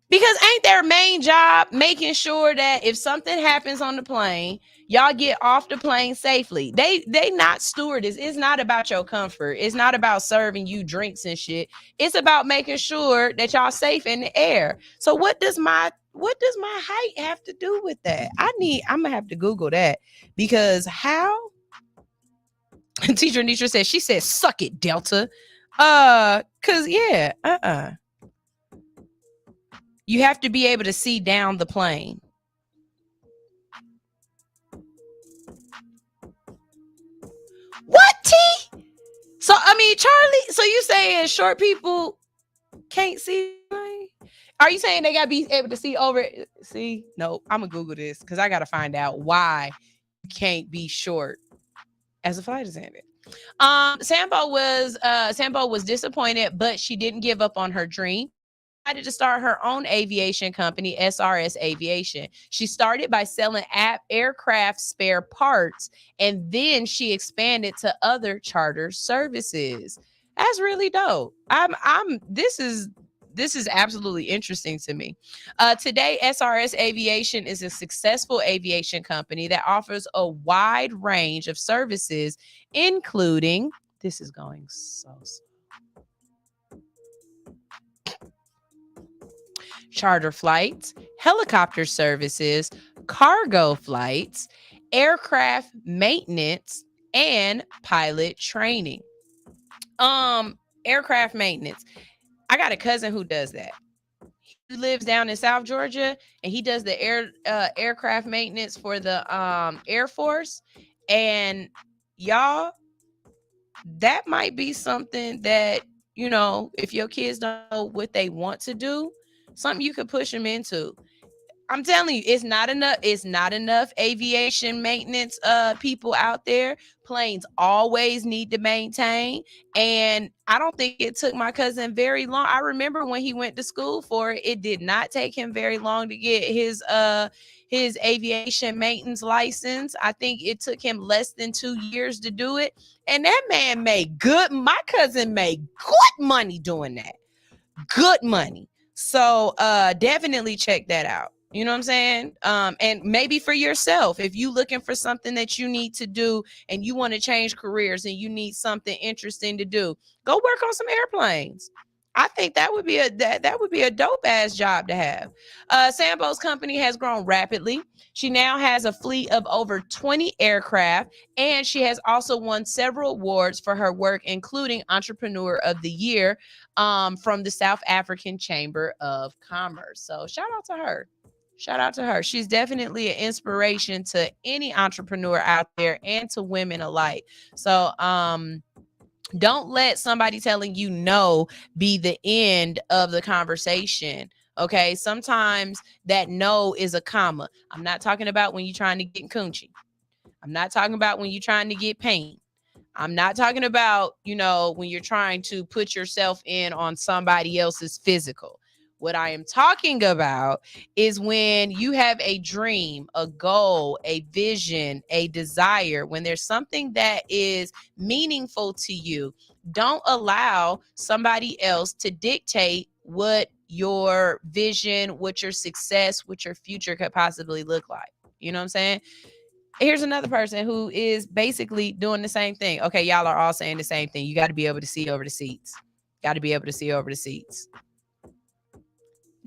Because ain't their main job making sure that if something happens on the plane, y'all get off the plane safely? They not stewardess. It's not about your comfort. It's not about serving you drinks and shit. It's about making sure that y'all safe in the air. So what does my height have to do with that? I'm gonna have to Google that, because how? Teacher Nisha said, she said, suck it, Delta. Cause yeah, you have to be able to see down the plane. What, T? So, I mean, Charlie, so you saying short people can't see? Are you saying they got to be able to see over? See? No, I'm going to Google this because I got to find out why you can't be short as a flight attendant. Sambo was disappointed, but she didn't give up on her dream. Decided to start her own aviation company, SRS Aviation. She started by selling aircraft spare parts, and then she expanded to other charter services. That's really dope. This is absolutely interesting to me. Today, SRS Aviation is a successful aviation company that offers a wide range of services, including, this is going so slow, charter flights, helicopter services, cargo flights, aircraft maintenance, and pilot training. Aircraft maintenance. I got a cousin who does that. He lives down in South Georgia, and he does the aircraft maintenance for the Air Force. And y'all, that might be something that, you know, if your kids don't know what they want to do, something you could push them into. I'm telling you, it's not enough aviation maintenance people out there. Planes always need to maintain. And I don't think it took my cousin very long. I remember when he went to school for it, it did not take him very long to get his aviation maintenance license. I think it took him less than 2 years to do it. And that man my cousin made good money doing that. Good money. So definitely check that out. You know what I'm saying? And maybe for yourself, if you looking for something that you need to do and you want to change careers and you need something interesting to do, go work on some airplanes. I think that would be a dope ass job to have. Sambo's company has grown rapidly. She now has a fleet of over 20 aircraft, and she has also won several awards for her work, including Entrepreneur of the Year from the South African Chamber of Commerce. So shout out to her. Shout out to her. She's definitely an inspiration to any entrepreneur out there and to women alike. So don't let somebody telling you no be the end of the conversation. Okay. Sometimes that no is a comma. I'm not talking about when you're trying to get coochie. I'm not talking about when you're trying to get pain. I'm not talking about, you know, when you're trying to put yourself in on somebody else's physical. What I am talking about is when you have a dream, a goal, a vision, a desire, when there's something that is meaningful to you, don't allow somebody else to dictate what your vision, what your success, what your future could possibly look like. You know what I'm saying? Here's another person who is basically doing the same thing. Okay, y'all are all saying the same thing. You got to be able to see over the seats. Got to be able to see over the seats.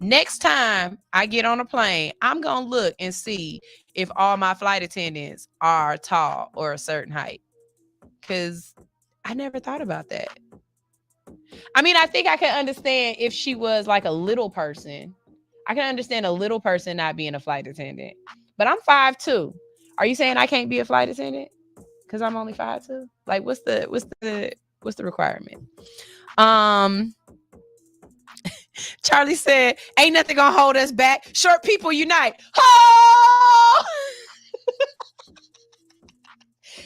Next time I get on a plane, I'm going to look and see if all my flight attendants are tall or a certain height. Because I never thought about that. I mean, I think I can understand if she was like a little person. I can understand a little person not being a flight attendant. But I'm 5'2". Are you saying I can't be a flight attendant because I'm only 5'2"? Like, what's the requirement? Charlie said, "Ain't nothing gonna hold us back. Short people unite." Oh!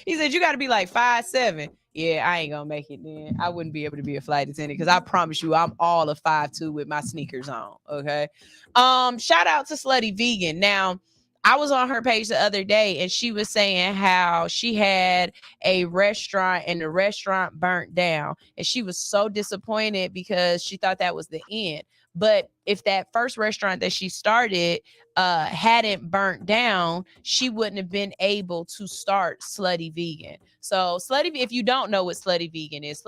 He said, "You got to be like 5'7". Yeah, I ain't gonna make it then. I wouldn't be able to be a flight attendant because I promise you, I'm all of 5'2" with my sneakers on. Okay. Shout out to Slutty Vegan. Now, I was on her page the other day and she was saying how she had a restaurant and the restaurant burnt down. And she was so disappointed because she thought that was the end. But if that first restaurant that she started hadn't burnt down, she wouldn't have been able to start Slutty Vegan. So if you don't know what Slutty Vegan is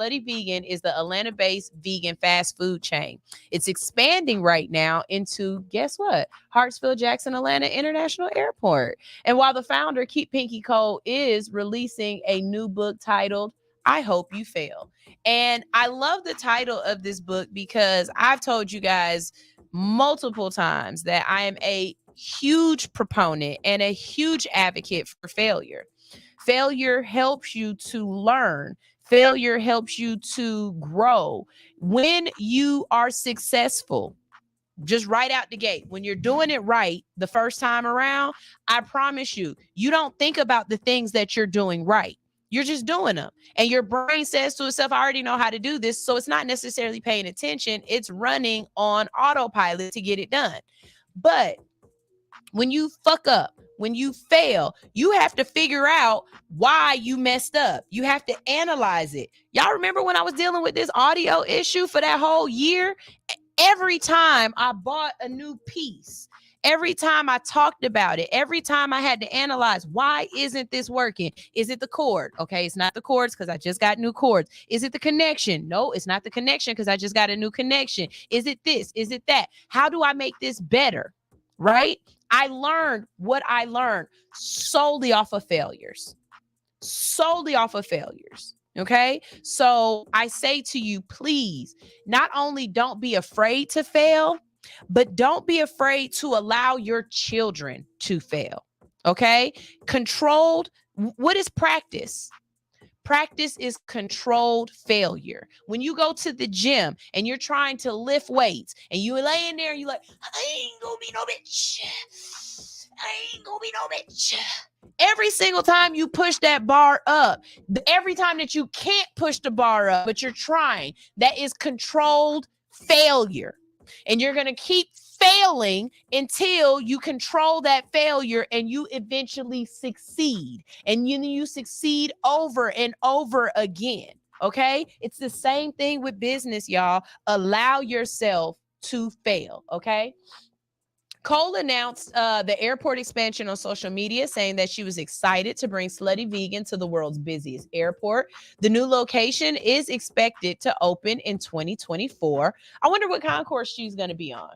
the Atlanta-based vegan fast food chain. It's expanding right now into, guess what? Hartsfield Jackson Atlanta International Airport. And while the founder, Keep Pinky Cole, is releasing a new book titled I Hope You Fail. And I love the title of this book because I've told you guys multiple times that I am a huge proponent and a huge advocate for failure. Failure helps you to learn. Failure helps you to grow. When you are successful, just right out the gate, when you're doing it right the first time around, I promise you, you don't think about the things that you're doing right. You're just doing them. And your brain says to itself, I already know how to do this. So it's not necessarily paying attention. It's running on autopilot to get it done. But when you fuck up, when you fail, you have to figure out why you messed up. You have to analyze it. Y'all remember when I was dealing with this audio issue for that whole year? Every time I bought a new piece, every time I talked about it, every time I had to analyze, why isn't this working? Is it the cord? Okay, it's not the cords because I just got new cords. Is it the connection? No, it's not the connection because I just got a new connection. Is it this? Is it that? How do I make this better? Right? I learned what I learned solely off of failures. Okay. So I say to you, please, not only don't be afraid to fail, but don't be afraid to allow your children to fail. Okay. Controlled. What is practice? Practice is controlled failure. When you go to the gym and you're trying to lift weights and you lay in there and you're like, I ain't gonna be no bitch. I ain't gonna be no bitch. Every single time you push that bar up, every time that you can't push the bar up, but you're trying, that is controlled failure. And you're going to keep failing until you control that failure and you eventually succeed. And you succeed over and over again. Okay? It's the same thing with business, y'all. Allow yourself to fail. Okay? Cole announced the airport expansion on social media, saying that she was excited to bring Slutty Vegan to the world's busiest airport. The new location is expected to open in 2024. I wonder what concourse she's going to be on.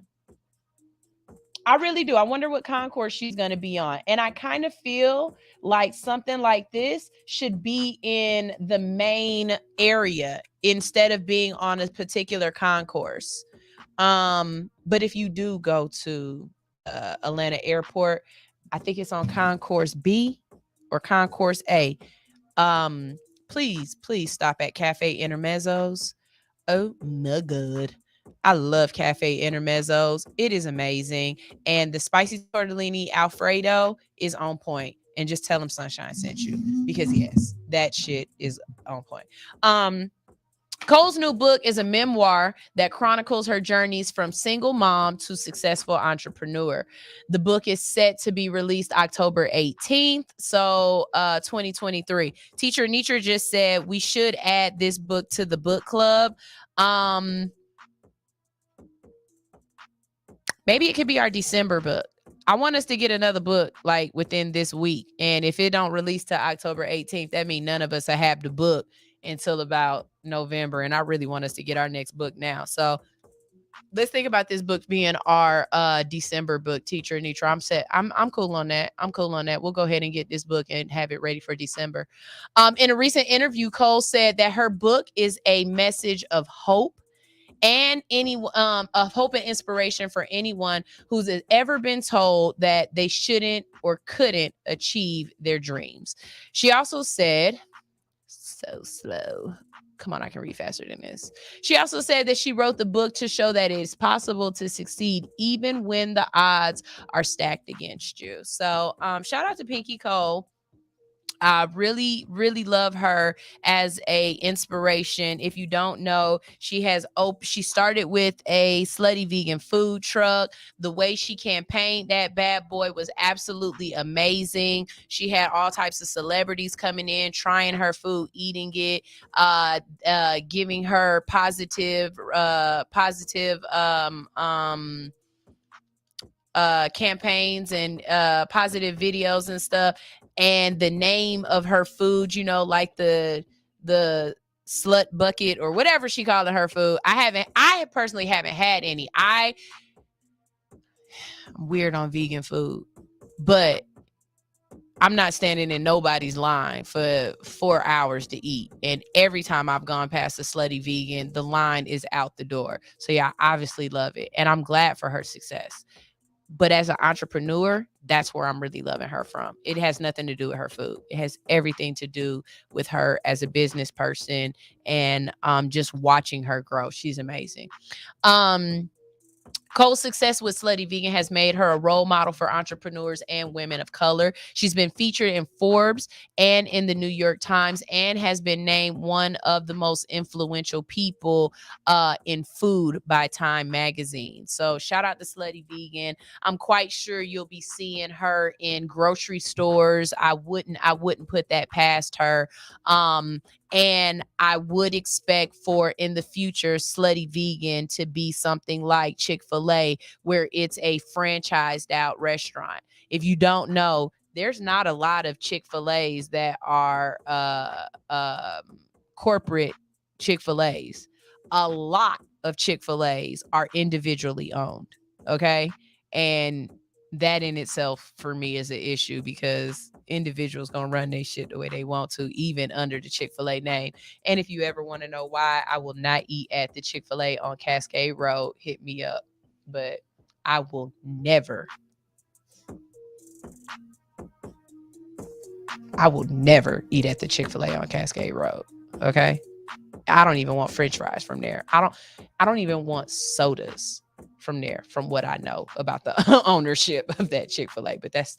I really do. I wonder what concourse she's going to be on. And I kind of feel like something like this should be in the main area instead of being on a particular concourse. But if you do go to Atlanta Airport, I think it's on Concourse B or Concourse A. Please stop at Cafe Intermezzo's. Oh my God. I love Cafe Intermezzo's. It is amazing. And the spicy tortellini Alfredo is on point. And just tell them Sunshine sent you, because yes, that shit is on point. Cole's new book is a memoir that chronicles her journeys from single mom to successful entrepreneur. The book is set to be released October 18th, so 2023. Teacher Nietzsche just said we should add this book to the book club. Maybe it could be our December book. I want us to get another book like within this week. And if it don't release to October 18th, that means none of us have the book until about November. And I really want us to get our next book now. So let's think about this book being our December book, Teacher Anitra. I'm cool on that. I'm cool on that. We'll go ahead and get this book and have it ready for December. In a recent interview, Cole said that her book is a message of hope and of hope and inspiration for anyone who's ever been told that they shouldn't or couldn't achieve their dreams. She also said, so slow. Come on, I can read faster than this. She also said that she wrote the book to show that it is possible to succeed even when the odds are stacked against you. So shout out to Pinky Cole. I really, really love her as a inspiration. If you don't know, she started with a slutty vegan food truck. The way she campaigned that bad boy was absolutely amazing. She had all types of celebrities coming in, trying her food, eating it, giving her positive campaigns and positive videos and stuff. And the name of her food, like the slut bucket or whatever she called it, her food. I personally haven't had any. I'm weird on vegan food, but I'm not standing in nobody's line for 4 hours to eat. And every time I've gone past a slutty vegan, the line is out the door. So yeah, I obviously love it. And I'm glad for her success. But as an entrepreneur, that's where I'm really loving her from. It has nothing to do with her food. It has everything to do with her as a business person and just watching her grow. She's amazing. Cole's success with Slutty Vegan has made her a role model for entrepreneurs and women of color. She's been featured in Forbes and in the New York Times and has been named one of the most influential people in food by Time magazine. So shout out to Slutty Vegan. I'm quite sure you'll be seeing her in grocery stores. I wouldn't put that past her. And I would expect for in the future, Slutty Vegan to be something like Chick-fil-A, where it's a franchised out restaurant. If you don't know, there's not a lot of Chick-fil-A's that are corporate Chick-fil-A's. A lot of Chick-fil-A's are individually owned. Okay. And that in itself for me is an issue because individuals gonna run their shit the way they want to, even under the Chick-fil-A name. And if you ever want to know why I will not eat at the Chick-fil-A on Cascade Road, hit me up. But I will never eat at the Chick-fil-A on Cascade Road. Okay. I don't even want French fries from there. I don't even want sodas from there, from what I know about the ownership of that Chick-fil-A. But that's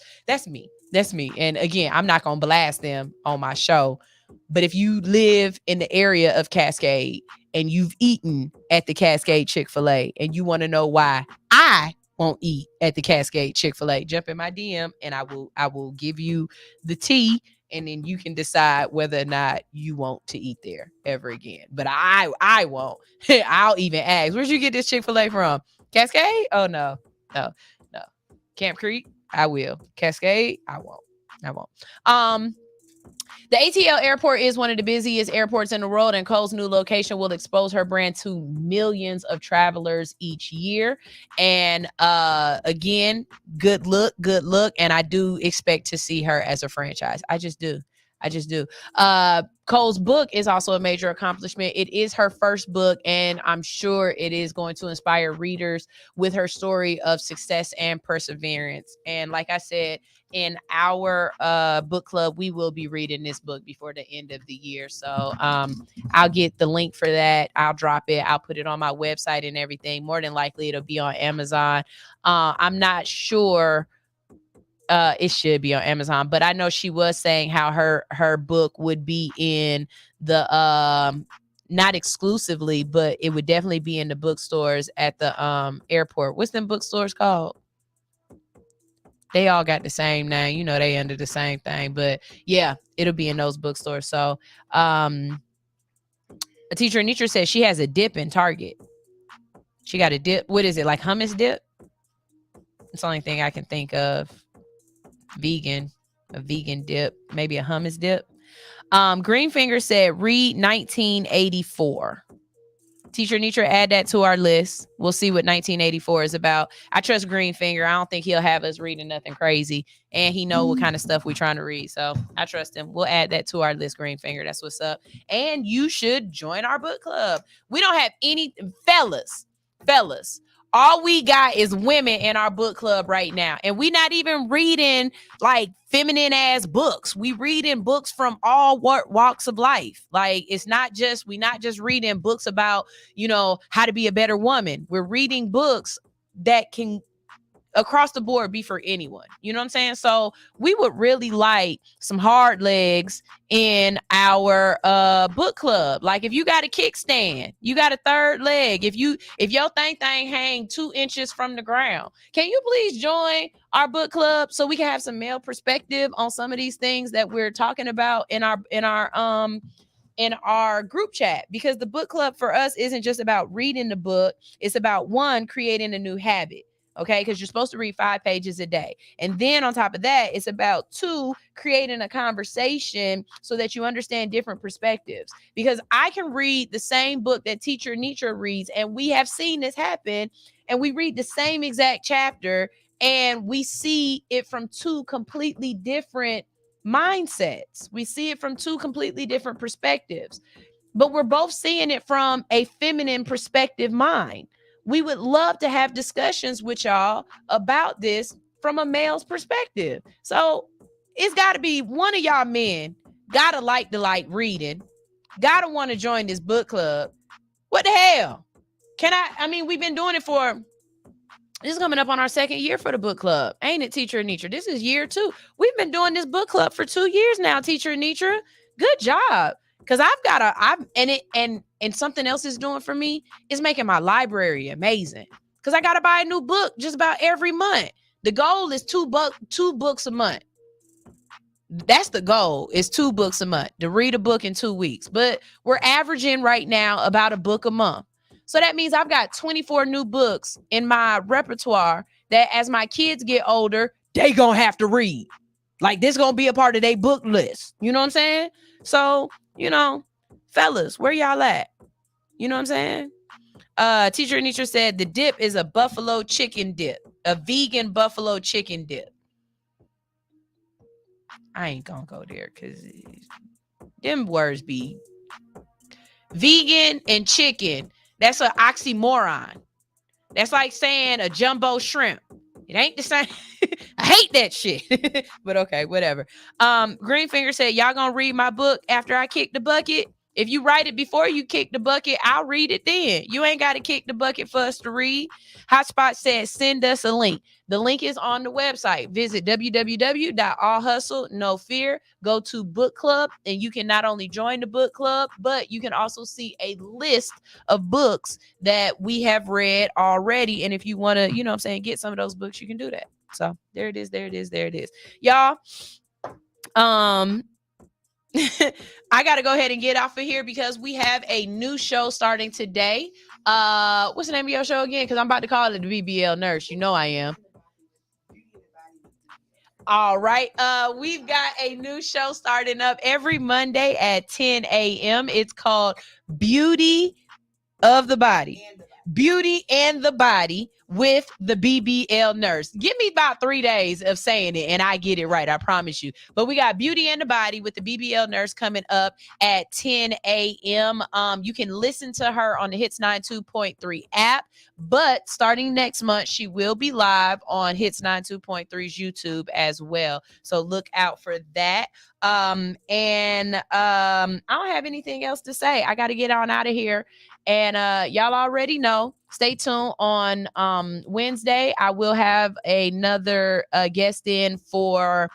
me. That's me. And again, I'm not gonna blast them on my show. But if you live in the area of Cascade and you've eaten at the Cascade Chick-fil-A and you want to know why I won't eat at the Cascade Chick-fil-A, jump in my DM and I will give you the tea, and then you can decide whether or not you want to eat there ever again. But I won't. I'll even ask, where'd you get this Chick-fil-A from? Cascade? Oh, no. Camp Creek? I will. Cascade? I won't. The ATL airport is one of the busiest airports in the world, and Cole's new location will expose her brand to millions of travelers each year. And again, good look. And I do expect to see her as a franchise. I just do. Cole's book is also a major accomplishment. It is her first book, and I'm sure it is going to inspire readers with her story of success and perseverance. And like I said, in our book club, we will be reading this book before the end of the year. So I'll get the link for that. I'll drop it. I'll put it on my website and everything. More than likely, it'll be on Amazon. I'm not sure. It should be on Amazon, but I know she was saying how her book would be in the not exclusively, but it would definitely be in the bookstores at the airport. What's them bookstores called? They all got the same name, they under the same thing, but yeah, it'll be in those bookstores. So a teacher Anitra says she has a dip in Target. She got a dip. What is it, like hummus dip? It's the only thing I can think of. A vegan dip, maybe a hummus dip. Greenfinger said read 1984. Teacher Nitra, add that to our list. We'll see what 1984 is about. I trust Greenfinger. I don't think he'll have us reading nothing crazy. And he know what kind of stuff we're trying to read. So I trust him. We'll add that to our list, Greenfinger. That's what's up. And you should join our book club. We don't have any fellas. All we got is women in our book club right now. And we not even reading like feminine ass books. We reading books from all walks of life. Like we not just reading books about, how to be a better woman. We're reading books that can across the board be for anyone. You know what I'm saying? So we would really like some hard legs in our book club. Like if you got a kickstand, you got a third leg. If your thing hang 2 inches from the ground, can you please join our book club so we can have some male perspective on some of these things that we're talking about in our group chat? Because the book club for us isn't just about reading the book. It's about, one, creating a new habit. Okay, because you're supposed to read 5 pages a day. And then on top of that, it's about 2, creating a conversation so that you understand different perspectives. Because I can read the same book that Teacher Nitra reads, and we have seen this happen, and we read the same exact chapter, and we see it from 2 completely different mindsets. We see it from 2 completely different perspectives, but we're both seeing it from a feminine perspective mind. We would love to have discussions with y'all about this from a male's perspective. So it's got to be one of y'all men got to like reading, got to want to join this book club. What the hell? We've been doing it this is coming up on our 2nd year for the book club. Ain't it, Teacher Nitra? This is year 2. We've been doing this book club for 2 years now, Teacher Nitra. Good job. Because and something else is doing for me is making my library amazing. Because I got to buy a new book just about every month. The goal is 2 books a month. That's the goal, is 2 books a month, to read a book in 2 weeks. But we're averaging right now about a book a month. So that means I've got 24 new books in my repertoire that as my kids get older, they gonna have to read. Like this gonna be a part of their book list. You know what I'm saying? So, fellas, where y'all at? You know what I'm saying? Teacher Nitra said the dip is a buffalo chicken dip, a vegan buffalo chicken dip. I ain't gonna go there because them words be vegan and chicken. That's an oxymoron. That's like saying a jumbo shrimp. It ain't the same. I hate that shit. But okay, whatever. Greenfinger said, y'all gonna read my book after I kick the bucket? If you write it before you kick the bucket, I'll read it then. You ain't got to kick the bucket for us to read. Hotspot said, send us a link. The link is on the website. Visit www.allhustlenofear. Go to book club, and you can not only join the book club, but you can also see a list of books that we have read already. And if you want to, get some of those books, you can do that. So there it is. Y'all, I got to go ahead and get off of here because we have a new show starting today. What's the name of your show again? Because I'm about to call it the BBL Nurse. You know I am. All right. We've got a new show starting up every Monday at 10 a.m. It's called Beauty of the Body. Beauty and the Body with the BBL Nurse. Give me about 3 days of saying it and I get it right. I promise you. But we got Beauty and the Body with the BBL Nurse coming up at 10 a.m. You can listen to her on the Hits 92.3 app, but starting next month, she will be live on Hits 92.3's YouTube as well. So look out for that. I don't have anything else to say. I got to get on out of here. And y'all already know, stay tuned on Wednesday. I will have another guest in for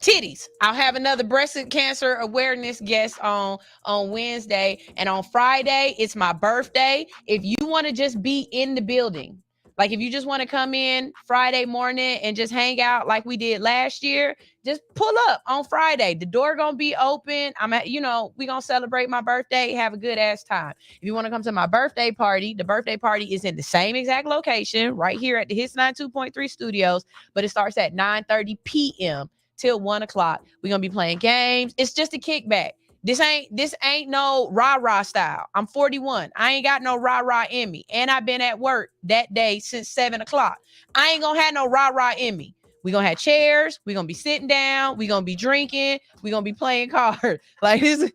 titties. I'll have another breast cancer awareness guest on Wednesday. And on Friday, it's my birthday. If you want to just be in the building, like if you just want to come in Friday morning and just hang out like we did last year, just pull up on Friday. The door gonna be open. We gonna celebrate my birthday, have a good ass time. If you want to come to my birthday party, the birthday party is in the same exact location right here at the Hits 92.3 studios, but it starts at 9:30 p.m. till 1 o'clock. We're gonna be playing games. It's just a kickback. This ain't no rah-rah style. I'm 41. I ain't got no rah-rah in me. And I've been at work that day since 7 o'clock. I ain't gonna have no rah-rah in me. We gonna have chairs. We gonna be sitting down. We gonna be drinking. We gonna be playing cards. Like this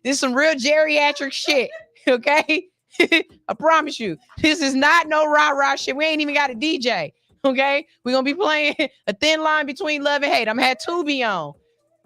is some real geriatric shit. Okay? I promise you. This is not no rah-rah shit. We ain't even got a DJ. Okay? We gonna be playing a thin line between love and hate. I'm gonna have Tubi on.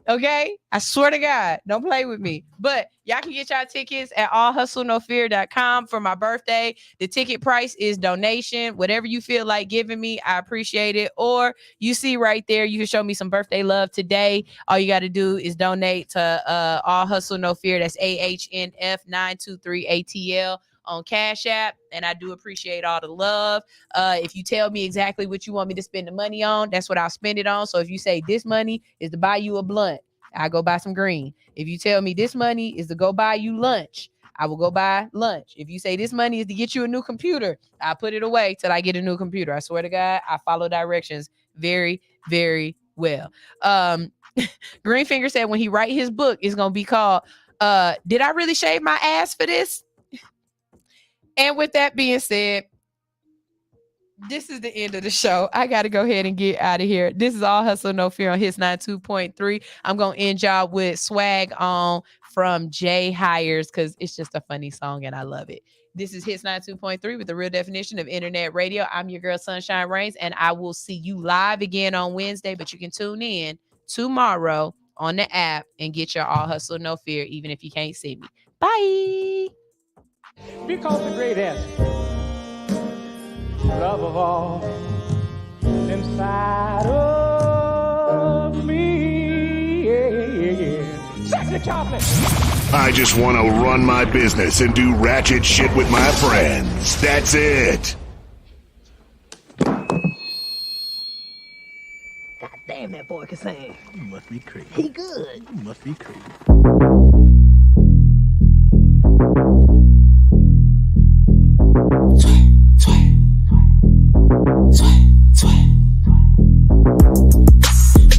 Okay, I swear to God, don't play with me. But y'all can get y'all tickets at allhustlenofear.com for my birthday. The ticket price is donation. Whatever you feel like giving me, I appreciate it. Or you see right there, you can show me some birthday love today. All you got to do is donate to All Hustle No Fear. That's AHNF923ATL on Cash App, and I do appreciate all the love. If you tell me exactly what you want me to spend the money on, that's what I'll spend it on. So if you say this money is to buy you a blunt, I go buy some green. If you tell me this money is to go buy you lunch, I will go buy lunch. If you say this money is to get you a new computer, I put it away till I get a new computer. I swear to God, I follow directions very, very well. Greenfinger said when he write his book, it's gonna be called Did I Really Shave My Ass for This? And with that being said, this is the end of the show. I got to go ahead and get out of here. This is All Hustle No Fear on Hits 92.3. I'm going to end y'all with Swag On from Jay Hires because it's just a funny song and I love it. This is Hits 92.3 with the real definition of internet radio. I'm your girl, Sunshine Reigns, and I will see you live again on Wednesday, but you can tune in tomorrow on the app and get your All Hustle No Fear, even if you can't see me. Bye. Because the greatest love of all inside of me, yeah. Sexy chocolate. I just want to run my business and do ratchet shit with my friends. That's it. God damn, that boy can sing. You must be crazy. He good. You must be crazy.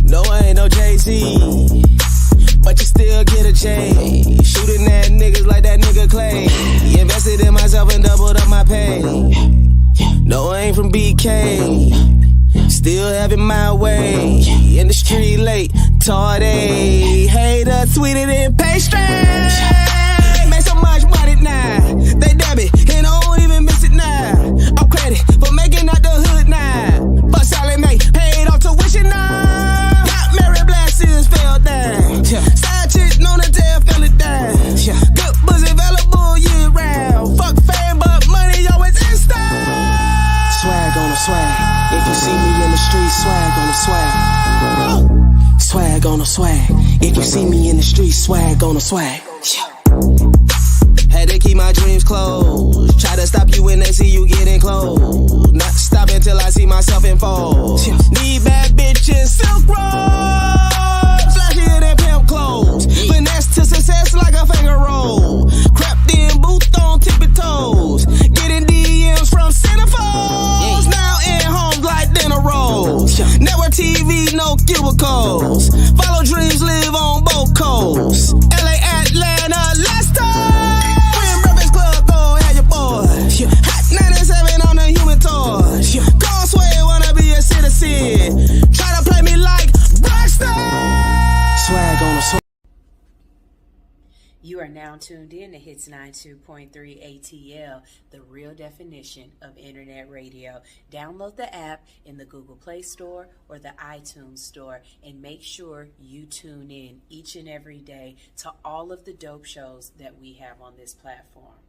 No, I ain't no Jay-Z, but you still get a chain. Shooting at niggas like that nigga Clay. He invested in myself and doubled up my pay. No, I ain't from BK, still having my way. In the street late, tardy. Hater sweeter than pastry. Make so much money now, they dab it and I don't even miss it now. I'm credit for making out the hood now. But solid mate, paid off tuition now. Got married blasters fell down. Side chick known to tell fell it down. Good pussy available year round. Fuck fame but money always in style. Swag on the swag. If you see me in the street, swag on the swag. Swag on the swag. If you see me in the street, swag on the swag. Had to keep my dreams closed. Try to stop you when they see you getting close. Not stop until I see myself involved. Need bad bitches, silk road. Flashier than pimp clothes. Finesse to success like a finger roll. Crept in, booth on tippy toes. Getting DMs from centerfolds. Now in homes like dinner rolls. Network TV, no cubicles. Follow dreams, live on both coasts. LA, Atlanta, Leicester. Hot 97 on the human torch. Gone sway, wanna be a citizen. Try to play me like Rockstar. Swag on the swag. You are now tuned in to Hits 92.3 ATL, the real definition of internet radio. Download the app in the Google Play Store or the iTunes Store and make sure you tune in each and every day to all of the dope shows that we have on this platform.